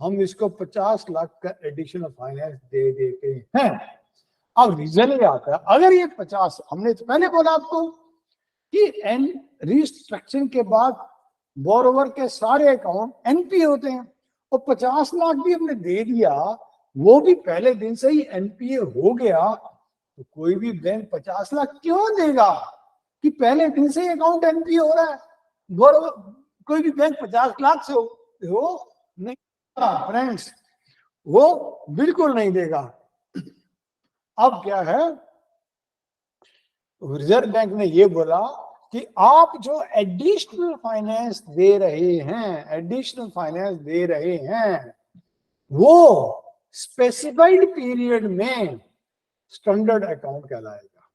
हम इसको 50 लाख का एडिशनल फाइनेंस दे देते हैं। अब रीजन ये आता है, अगर ये 50, हमने तो पहले बोला आपको कि रिस्ट्रक्चरिंग के बाद बोरोवर के सारे अकाउंट एनपीए होते हैं, और 50 लाख भी हमने दे दिया, वो भी पहले दिन से ही एनपीए हो गया, तो कोई भी बैंक 50 लाख क्यों देगा कि पहले दिन से ही अकाउंट एनपीए हो रहा है? बोरोवर कोई भी बैंक 50 लाख से हो नहीं। फ्रेंड्स, वो बिल्कुल नहीं देगा। अब क्या है, रिजर्व बैंक ने ये बोला कि आप जो एडिशनल फाइनेंस दे रहे हैं, एडिशनल फाइनेंस दे रहे हैं, वो स्पेसिफाइड पीरियड में स्टैंडर्ड अकाउंट कहलाएगा।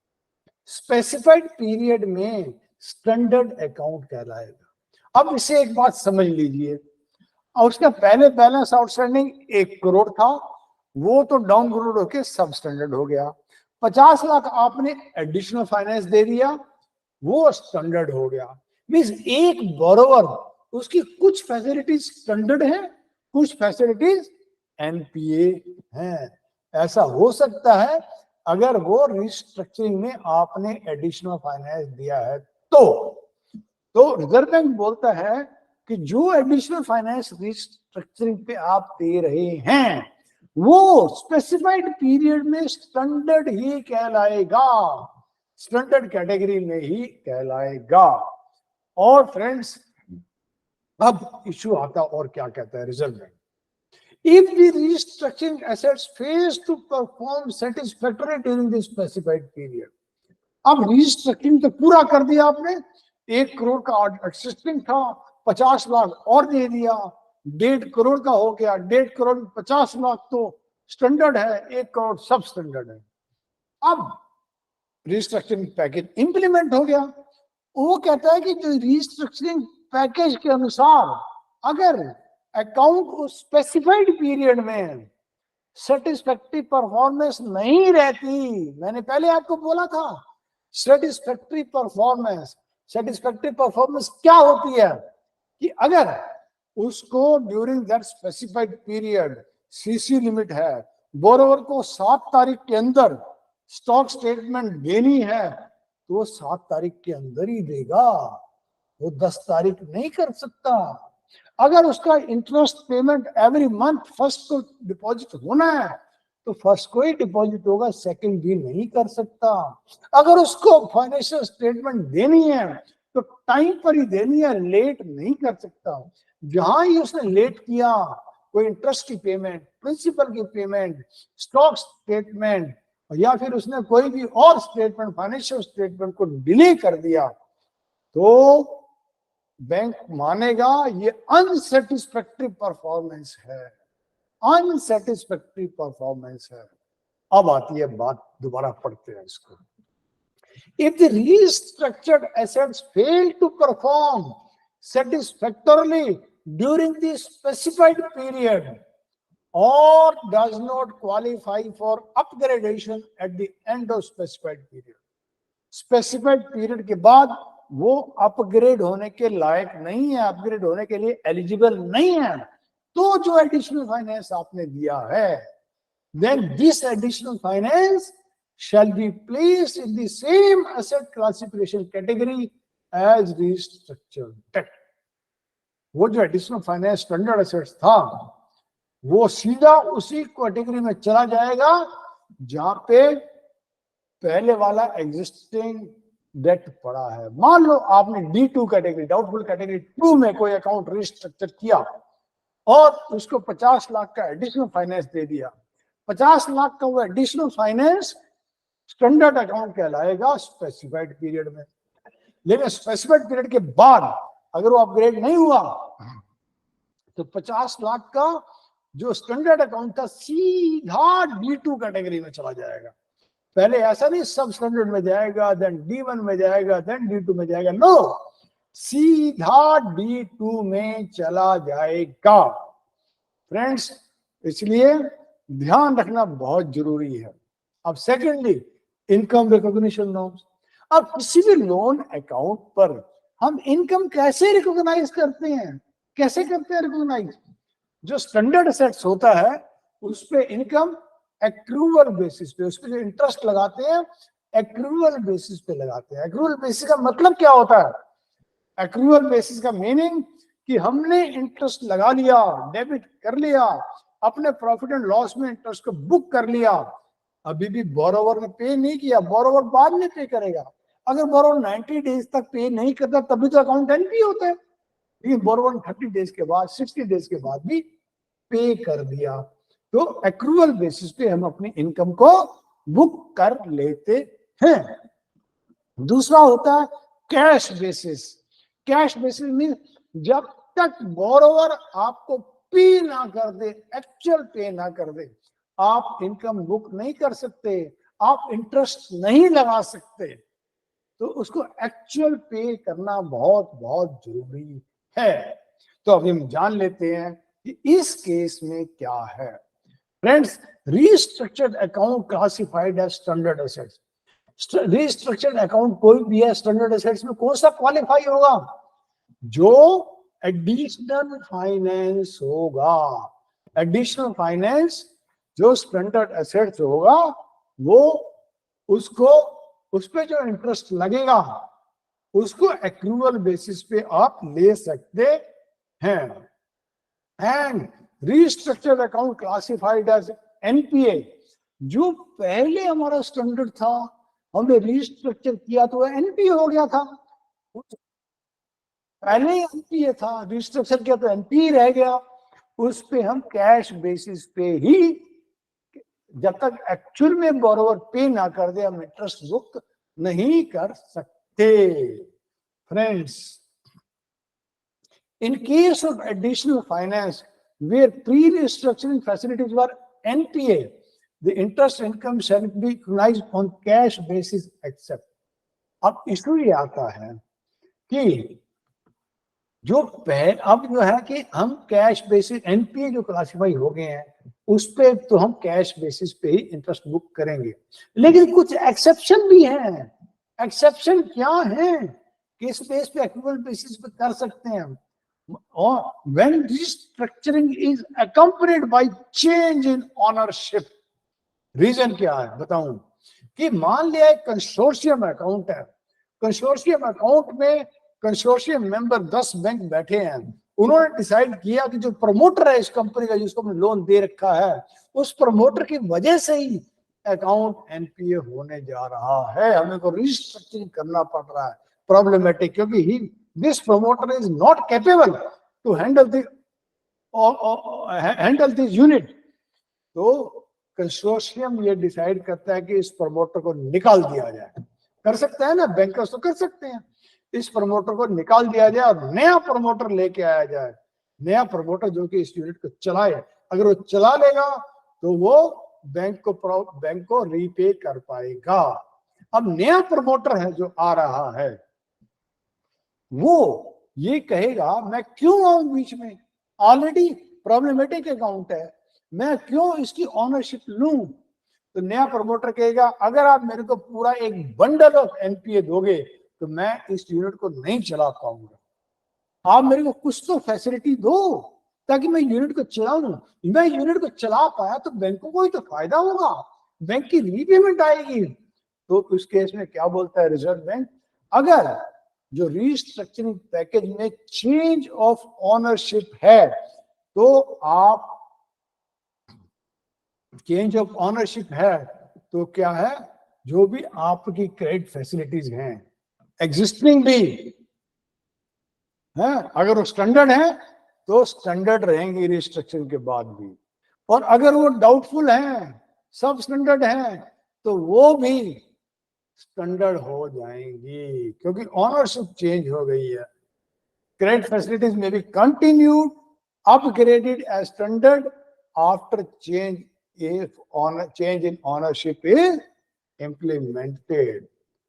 स्पेसिफाइड पीरियड में स्टैंडर्ड अकाउंट कहलाएगा। अब इसे एक बात समझ लीजिए, और उसका पहले बैलेंस आउटस्टैंडिंग 1 करोड़ था, वो तो डाउनग्रेड होके सब स्टैंडर्ड हो गया। 50 लाख आपने एडिशनल फाइनेंस दे दिया, वो स्टैंडर्ड हो गया। मींस एक बोरोवर, उसकी कुछ फैसिलिटीज स्टैंडर्ड है, कुछ फैसिलिटीज एनपीए हैं। ऐसा हो सकता है अगर वो रिस्ट्रक्चरिंग में आपने एडिशनल फाइनेंस दिया है तो रिजर्व बैंक बोलता है कि जो एडिशनल फाइनेंस रिस्ट्रक्चरिंग पे आप दे रहे हैं वो स्पेसिफाइड पीरियड में स्टैंडर्ड ही कहलाएगा, स्टैंडर्ड कैटेगरी में ही कहलाएगा। और फ्रेंड्स, अब इश्यू आता और क्या कहता है reserve bank, if the restructuring assets fails to perform satisfactorily during the specified period। अब रिस्ट्रक्चरिंग तो पूरा कर दिया आपने, 1 करोड़ का एक्सिस्टिंग था, 50 लाख और दे दिया, 1.5 करोड़ का हो गया, 1.5 करोड़ 50 लाख तो स्टैंडर्ड है, 1 करोड़ सब स्टैंडर्ड है। अब रिस्ट्रक्चरिंग पैकेज इंप्लीमेंट हो गया। वो कहता है कि जो रिस्ट्रक्चरिंग पैकेज के अनुसार अगर अकाउंट उस स्पेसिफाइड पीरियड में सेटिस्फैक्टरी परफॉर्मेंस नहीं रहती, मैंने पहले आपको बोला था सेटिस्फैक्टरी परफॉर्मेंस, सेटिस्फैक्टरी परफॉर्मेंस क्या होती है कि अगर उसको during that specified period, CC limit है, बोरोवर को 7 तारीख के अंदर स्टॉक स्टेटमेंट देनी है तो वो 7 तारीख के अंदर ही देगा, वो 10 तारीख नहीं कर सकता। अगर उसका interest payment every month first को डिपॉजिट होना है तो फर्स्ट को ही डिपॉजिट होगा, सेकंड भी नहीं कर सकता। अगर उसको फाइनेंशियल स्टेटमेंट देनी है तो टाइम पर ही देनी है, लेट नहीं कर सकता। जहां ही उसने लेट किया, कोई इंटरेस्ट की पेमेंट, प्रिंसिपल की पेमेंट, स्टॉक स्टेटमेंट या फिर उसने कोई भी और स्टेटमेंट, फाइनेंशियल स्टेटमेंट को डिले कर दिया तो बैंक मानेगा ये अनसेटिस्फैक्टरी परफॉर्मेंस है, अनसेटिस्फैक्टरी परफॉर्मेंस है। अब आती है बात, दोबारा पढ़ते हैं इसको। If the restructured assets fail to perform satisfactorily during the specified period or does not qualify for upgradation at the end of specified period, specified period के बाद वो अपग्रेड होने के लायक नहीं है, अपग्रेड होने के लिए एलिजिबल नहीं है, तो जो एडिशनल फाइनेंस आपने दिया है, then this additional finance shall be placed in the same asset classification category as restructured debt। वो जो एडिशनल फाइनेंस स्टैंडर्ड एसेट्स था वो सीधा उसी कैटेगरी में चला जाएगा जहां पे पहले वाला एग्जिस्टिंग डेट पड़ा है। मान लो आपने D2 कैटेगरी, डाउटफुल कैटेगरी 2 में कोई अकाउंट रिस्ट्रक्चर किया और उसको 50 लाख का एडिशनल फाइनेंस दे दिया, 50 लाख का वो एडिशनल फाइनेंस स्टैंडर्ड अकाउंट कहलाएगा स्पेसिफाइड पीरियड में। लेकिन स्पेसिफाइड पीरियड के बाद अगर वो अपग्रेड नहीं हुआ तो 50 लाख का जो स्टैंडर्ड अकाउंट था सीधा D2 कैटेगरी में चला जाएगा। पहले ऐसा नहीं सब स्टैंडर्ड में जाएगा, देन D1 में जाएगा, देन D2 में जाएगा, नो, सीधा D2 में चला जाएगा। फ्रेंड्स, इसलिए ध्यान रखना बहुत जरूरी है। अब सेकेंडली, इनकम रिकॉग्निशन नॉर्म्स। अब किसी भी लोन अकाउंट पर हम इनकम कैसे रिकॉग्नाइज करते हैं, कैसे करते हैं रिकॉग्नाइज? जो स्टैंडर्ड असेट्स होता है उस पे इनकम एक्रूअल बेसिस पे, उस पे जो इंटरेस्ट लगाते हैं एक्रूअल बेसिस पे लगाते हैं। एक्रूअल बेसिस का मतलब क्या होता है? एक्रूअल बेसिस का मीनिंग कि हमने इंटरेस्ट लगा लिया, डेबिट कर लिया, अपने प्रॉफिट एंड लॉस में इंटरेस्ट को बुक कर लिया, अभी भी बोरोवर ने पे नहीं किया, बोरोवर बाद में पे करेगा। अगर बोरोवर 90 डेज तक पे नहीं करता तभी तो अकाउंट एनपी होता है, लेकिन बोरोवर 30 डेज के बाद, 60 डेज के बाद भी पे कर दिया तो एक्रूअल बेसिस पे हम अपनी इनकम को बुक कर लेते हैं। दूसरा होता है cash basis. Cash basis mean जब तक बोरोवर आपको पे ना कर दे, एक्चुअल पे ना कर दे, आप इनकम बुक नहीं कर सकते, आप इंटरेस्ट नहीं लगा सकते। तो उसको एक्चुअल पे करना बहुत बहुत जरूरी है। तो अभी हम जान लेते हैं कि इस केस में क्या है। Friends, restructured account classified as standard assets. Restructured account कोई भी है स्टैंडर्ड एसेट्स में कौन सा क्वालिफाई होगा? जो एडिशनल फाइनेंस होगा। एडिशनल फाइनेंस जो स्टैंडर्ड एसेट्स होगा वो उसको उस पे जो इंटरेस्ट लगेगा उसको एक्रूअल बेसिस पे आप ले सकते हैं। And restructured account classified as NPA, जो पहले हमारा स्टैंडर्ड था हमने रीस्ट्रक्चर किया तो एनपीए हो गया था। पहले एनपीए था, रीस्ट्रक्चर किया तो एनपीए रह गया। उस पे हम कैश बेसिस पे ही, जब तक एक्चुअल में बोरोवर पे ना कर दे, हम इंटरेस्ट बुक नहीं कर सकते। Friends, in case of additional finance where pre-restructuring facilities were NPA, the interest income shall be recognized on cash basis except। अब इशू ये आता है कि जो अब जो है कि हम कैश बेसिस, एनपीए जो क्लासिफाई हो गए हैं उस पे तो हम कैश बेसिस पे ही इंटरेस्ट बुक करेंगे, लेकिन कुछ एक्सेप्शन भी हैं। एक्सेप्शन क्या है? किस बेस पे, एक्रूअल बेसिस पे कर सकते हैं हम। और when restructuring is accompanied by change in ownership, reason क्या है बताऊं? कि मान लिया एक कंसोर्शियम अकाउंट है, कंसोर्शियम अकाउंट में कंसोर्शियम मेंबर 10 बैंक बैठे हैं, उन्होंने डिसाइड किया कि जो प्रमोटर है इस कंपनी का जिसको हमने लोन दे रखा है, उस प्रमोटर की वजह से ही अकाउंट एनपीए होने जा रहा है, हमें को रिस्ट्रक्चरिंग करना पड़ रहा है। प्रॉब्लमेटिक, क्योंकि he this promoter is not capable to handle this unit. तो कंसोर्शियम ये डिसाइड करता है कि इस प्रमोटर को निकाल दिया जाए। कर सकता है ना, बैंकर्स तो कर सकते हैं, इस प्रमोटर को निकाल दिया जाए और नया प्रमोटर लेके आया जाए। नया प्रमोटर जो कि इस यूनिट को चलाए, अगर वो चला लेगा तो वो बैंक को रीपे कर पाएगा। अब नया प्रमोटर है जो आ रहा है, वो ये कहेगा मैं क्यों आऊं बीच में, ऑलरेडी प्रॉब्लमेटिक अकाउंट है, मैं क्यों इसकी ऑनरशिप लूं? तो नया प्रमोटर कहेगा अगर आप मेरे को पूरा एक बंडल ऑफ एनपीए दोगे तो मैं इस यूनिट को नहीं चला पाऊंगा। आप मेरे को कुछ तो फैसिलिटी दो ताकि मैं यूनिट को चलाऊं। मैं यूनिट को चला पाया तो बैंकों को ही तो फायदा होगा, बैंक की रीपेमेंट आएगी। तो उस केस में क्या बोलता है रिजर्व बैंक? अगर जो रीस्ट्रक्चरिंग पैकेज में चेंज ऑफ ओनरशिप है तो आप, चेंज ऑफ ओनरशिप है तो क्या है, जो भी आपकी क्रेडिट फैसिलिटीज हैं एग्जिस्टिंग भी है, अगर वो स्टैंडर्ड है तो स्टैंडर्ड रहेंगी रिस्ट्रक्चरिंग के बाद भी, और अगर वो डाउटफुल है, सब स्टैंडर्ड है, तो वो भी स्टैंडर्ड हो जाएंगी, क्योंकि ओनरशिप चेंज हो गई है। क्रेडिट फैसिलिटीज में भी continued upgraded as standard after change if change in ownership is implemented।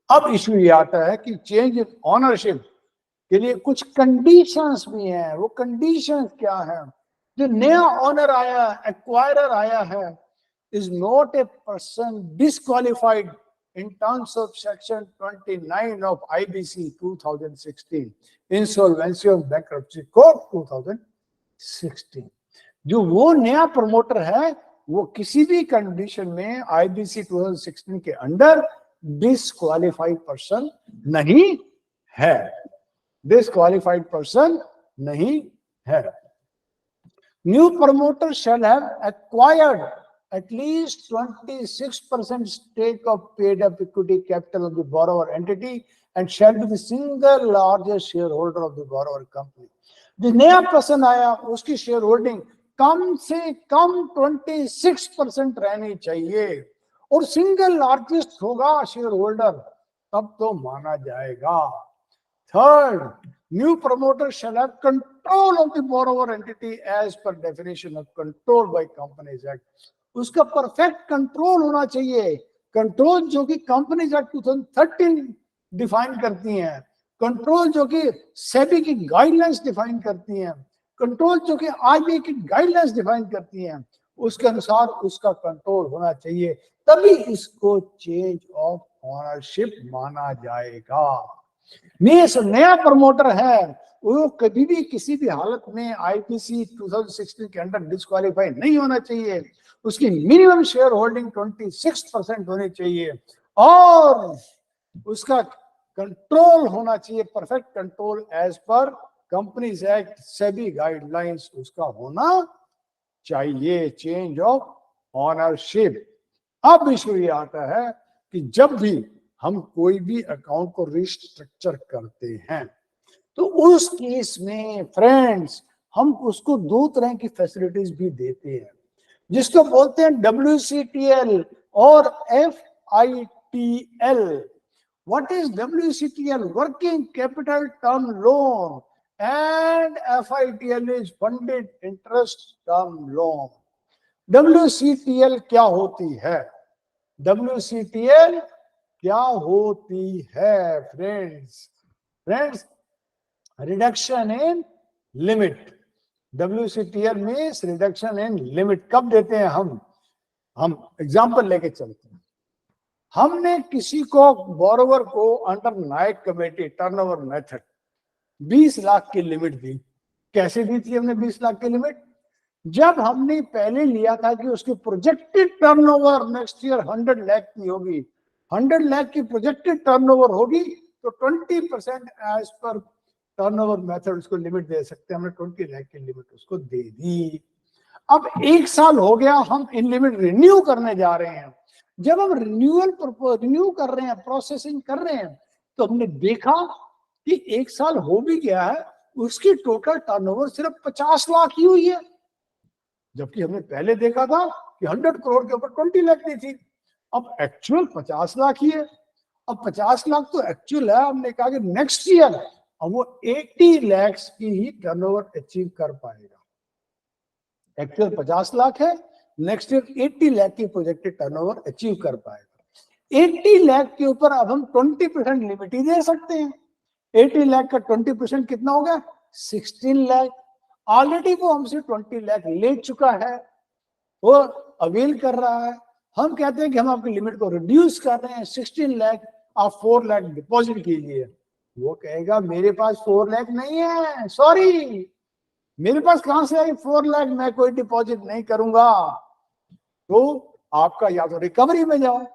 अब इशू ये आता है कि चेंज इन ऑनरशिप के लिए कुछ कंडीशंस भी हैं। वो कंडीशंस क्या है? जो नया ऑनर आया, एक्वायरर आया है, is not a person disqualified in terms of section 29 of IBC 2016, Insolvency of Bankruptcy Code 2016। जो वो नया प्रमोटर है वो किसी भी कंडीशन में आईबीसी 2016 के अंडर डिस्क्वालिफाइड पर्सन नहीं है, डिस्क्वालिफाइड पर्सन नहीं है। New promoter shall have acquired at least 26% stake of paid up equity capital of the borrower entity and shall be the single largest shareholder of the borrower company। जो नया person आया उसकी share holding कम से कम 26% रहनी चाहिए और single largest होगा shareholder, तब तो माना जाएगा। Third, new promoter shall have control of the borrower entity as per definition of control by companies act. उसका परफेक्ट कंट्रोल होना चाहिए, कंट्रोल जो कि कंपनीज एक्ट 2013 डिफाइन करती हैं, कंट्रोल जो कि सेबी की गाइडलाइंस डिफाइन करती हैं, कंट्रोल जो कि आरबीआई की गाइडलाइंस डिफाइन करती हैं, उसके अनुसार उसका कंट्रोल होना चाहिए, तभी इसको चेंज ऑफ ओनरशिप माना जाएगा। नया प्रमोटर है, वो कभी भी किसी भी हालत में आईपीसी 2016 के अंडर डिस्क्वालीफाई नहीं होना चाहिए। उसकी मिनिमम शेयर होल्डिंग 26% होनी चाहिए और उसका कंट्रोल होना चाहिए, perfect control as per companies act SEBI guidelines उसका होना चाहिए। Change of ownership. अब इशू ये आता है कि जब भी हम कोई भी अकाउंट को रिस्ट्रक्चर करते हैं तो उस केस में फ्रेंड्स हम उसको दो तरह की फैसिलिटीज भी देते हैं, जिसको बोलते हैं WCTL और FITL। What is WCTL? Working Capital Term Loan, and FITL is Funded Interest Term Loan. WCTL क्या होती है? WCTL क्या होती है friends? Reduction in limit. WCTL means reduction in limit. कब देते हैं हम एग्जांपल लेके चलते हैं। हमने किसी को बोरोवर को अंडर नायक कमेटी टर्नओवर मेथड 20 लाख की लिमिट दी। कैसे दी थी हमने 20 लाख की लिमिट? जब हमने पहले लिया था कि उसकी projected turnover next year 100 lakh की होगी, 100 लाख की प्रोजेक्टेड टर्नओवर होगी तो 20% एज पर टर्नओवर मेथड उसको लिमिट दे सकते हैं। हमने 20 लाख की लिमिट उसको दे दी। अब 1 साल हो गया, हम इन लिमिट रिन्यू करने जा रहे हैं। जब हम रिन्यू कर रहे हैं, प्रोसेसिंग कर रहे हैं, तो हमने देखा कि 1 साल हो भी गया है, उसकी टोटल टर्नओवर सिर्फ 50 लाख ही हुई है, जबकि हमने पहले देखा था कि 100 करोड़ के ऊपर 20 लाख दी थी। अब एक्चुअल 50 लाख ही है। अब 50 लाख तो एक्चुअल है। हमने कहा कि नेक्स्ट ईयर अब वो 80 लाख की ही टर्नओवर अचीव कर पाएगा। एक्चुअल 50 लाख है, नेक्स्ट ईयर 80 लाख की प्रोजेक्टेड टर्नओवर अचीव कर पाएगा। 80 लाख के ऊपर अब हम 20% लिमिट ही दे सकते हैं। 80 लाख का 20% कितना हो गया? 16 लाख। ऑलरेडी वो हमसे 20 लाख ले चुका है, वो अवेल कर रहा है। हम कहते हैं कि हम आपकी लिमिट को रिड्यूस कर रहे हैं, 16 लाख, आप 4 लाख डिपॉजिट कीजिए। वो कहेगा मेरे पास 4 लाख नहीं है, सॉरी, मेरे पास कहां से आई 4 लाख, मैं कोई डिपॉजिट नहीं करूंगा। तो आपका या तो रिकवरी में जाओ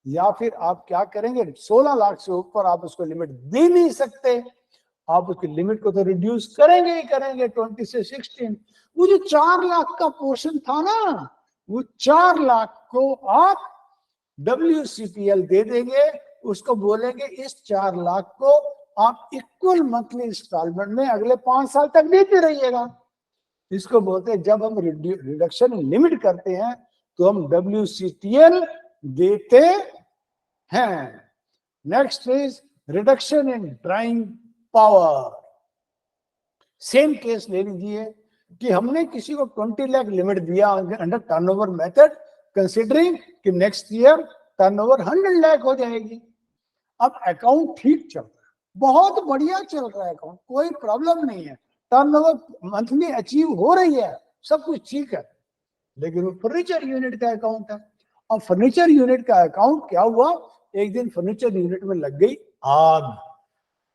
या फिर आप क्या करेंगे, 16 लाख से ऊपर आप उसको लिमिट दे नहीं सकते। आप उसकी लिमिट को तो रिड्यूस करेंगे ही करेंगे 20 से 16। वो जो 4 लाख का पोर्शन था ना, वो 4 लाख को आप WCTL दे देंगे। उसको बोलेंगे इस 4 लाख को आप इक्वल मंथली इंस्टॉलमेंट में अगले 5 साल तक देते रहिएगा। इसको बोलते हैं, जब हम रिडक्शन लिमिट करते हैं तो हम WCTL देते हैं। Next is reduction in drawing power. Same case ले लीजिए कि हमने किसी को 20 लाख लिमिट दिया अंडर टर्नओवर मेथड, कंसीडरिंग कि नेक्स्ट ईयर टर्नओवर 100 लाख हो जाएगी। अब अकाउंट ठीक चल रहा है, बहुत बढ़िया चल रहा है अकाउंट, कोई प्रॉब्लम नहीं है, टर्नओवर मंथली अचीव हो रही है, सब कुछ ठीक है। लेकिन वो फर्नीचर यूनिट का अकाउंट है। अब फर्नीचर यूनिट का अकाउंट क्या हुआ, एक दिन फर्नीचर यूनिट में लग गई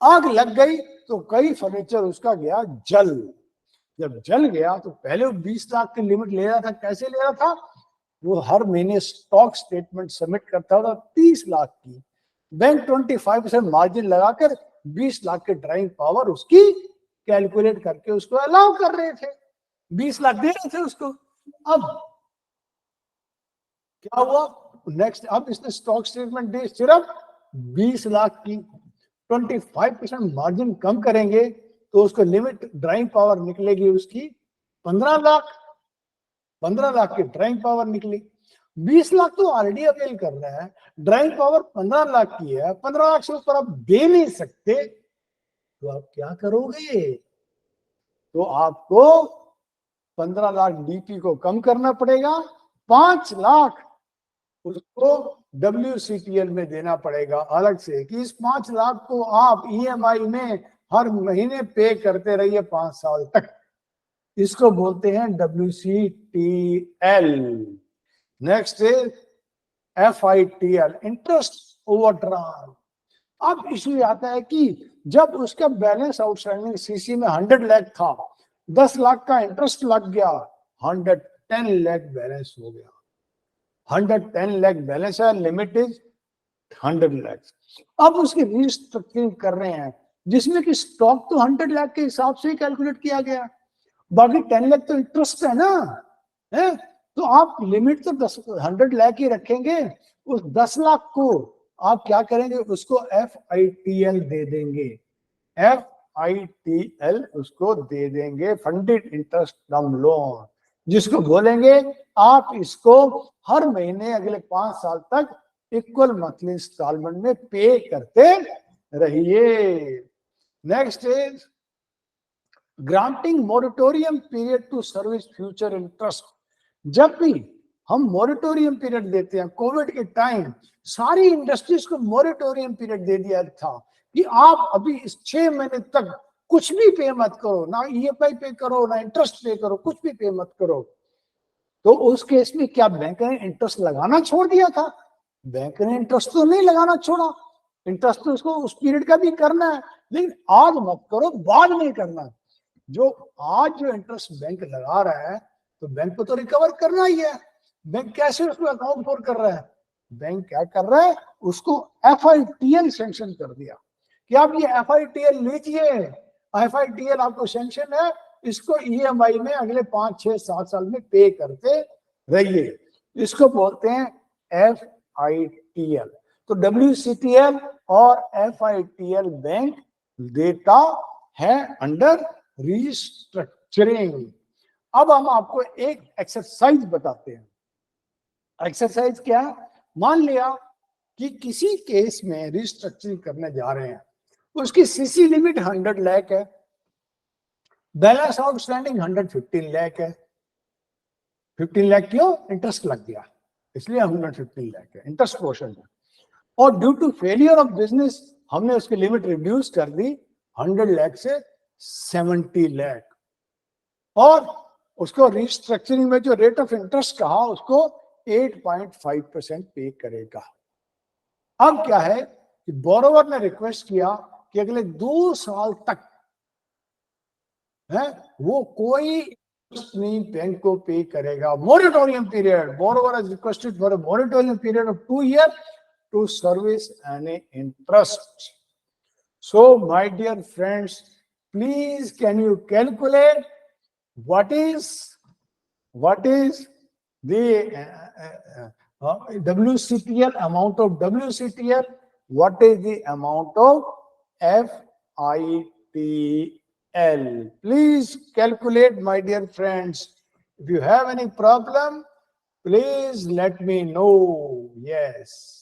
आग लग गई तो कई फर्नीचर उसका गया जल। जब जल गया तो पहले वो 20 लाख की लिमिट ले रहा था। कैसे ले रहा था? वो हर महीने स्टॉक स्टेटमेंट सबमिट करता था 30 लाख की। बैंक 25% मार्जिन लगाकर 20 लाख के ड्राइंग पावर उसकी कैलकुलेट करके उसको अलाउ कर रहे थे, 20 लाख दे रहे थे उसको। अब क्या हुआ नेक्स्ट, अब इसने स्टॉक स्टेटमेंट दी सिर्फ 20 लाख की, 25% मार्जिन कम करेंगे तो उसको लिमिट ड्राइंग पावर निकलेगी उसकी 15 लाख। 15 लाख की ड्राइंग पावर निकली। 20 लाख तो ऑलरेडी अवेल कर रहा है, ड्राइंग पावर 15 लाख की है, 15 लाख से ऊपर आप दे नहीं सकते, तो आप क्या करोगे? तो आपको 15 लाख डीपी को कम करना पड़ेगा, 5 लाख उसको WCTL में देना पड़ेगा अलग से, कि इस 5 लाख को आप EMI में हर महीने पे करते रहिए 5 साल तक। इसको बोलते हैं WCTL। Next is FITL, interest overdraft. अब इश्यू आता है कि जब उसका बैलेंस आउटस्टैंडिंग सीसी में 100 लाख था, 10 लाख का इंटरेस्ट लग गया, 110 लाख बैलेंस हो गया। 110 लाख बैलेंस है, लिमिट इज 100 लाख। अब उसकी रीस्ट्रक्चरिंग कर रहे हैं, जिसमें कि स्टॉक तो 100 लाख के हिसाब से ही कैलकुलेट किया गया, बाकी 10 लाख तो इंटरेस्ट है ना, है? तो आप लिमिट तो 100 लाख ही रखेंगे, उस 10 लाख को आप क्या करेंगे, उसको FITL दे देंगे। FITL उसको दे देंगे, फंडेड इंटरेस्ट टर्म लोन, जिसको बोलेंगे आप इसको हर महीने अगले 5 साल तक इक्वल मंथली इंस्टॉलमेंट में पे करते रहिए। Next is granting moratorium period to service future interest. जब भी हम मोरिटोरियम पीरियड देते हैं, कोविड के टाइम सारी इंडस्ट्रीज को मोरिटोरियम पीरियड दे दिया था कि आप अभी इस 6 महीने तक कुछ भी पे मत करो, ना EMI पे करो, ना इंटरेस्ट पे करो, कुछ भी पे मत करो। तो उस केस में क्या बैंक ने इंटरेस्ट लगाना छोड़ दिया था? बैंक ने इंटरेस्ट तो नहीं लगाना छोड़ा, इंटरेस्ट तो उसको उस पीरियड का भी करना है, लेकिन आज मत करो, बाद में करना है। जो आज जो इंटरेस्ट बैंक लगा रहा है, तो बैंक को तो रिकवर करना ही है। बैंक कैसे उसको अकाउंट फॉर कर रहा है? बैंक क्या कर रहा है, उसको FITL सैंक्शन कर दिया कि आप ये FITL लीजिए, FITL आपको सैंक्शन है, इसको EMI में अगले 5, 6, 7 साल में पे करते रहिए। इसको बोलते हैं FITL। तो WCTL और FITL बैंक देता है अंडर रीस्ट्रक्चरिंग। अब हम आपको एक एक्सरसाइज बताते हैं। एक्सरसाइज क्या? मान लिया कि किसी केस में रीस्ट्रक्चरिंग करने जा रहे हैं, उसकी CC लिमिट 100 लाख है, बैलेंस आउटस्टैंडिंग 115 लाख है। 15 लाख क्यों? इंटरेस्ट लग गया, इसलिए 115 लाख है, इंटरेस्ट पोर्शन है। और due to failure of business हमने उसकी लिमिट रिड्यूस कर दी 100 लाख से 70 लाख, और उसको रिस्ट्रक्चरिंग में जो रेट ऑफ इंटरेस्ट कहा उसको 8.5% पे करेगा। अब क्या है कि बोरोवर ने रिक्वेस्ट किया कि अगले 2 साल तक है वो कोई नहीं बैंक को पे करेगा। Moratorium period, borrower has requested for a moratorium period of 2 years to service any interest. So my dear friends, please can you calculate what is the WCTL, amount of WCTL, what is the amount of FITL? Please calculate, my dear friends. If you have any problem, please let me know. Yes.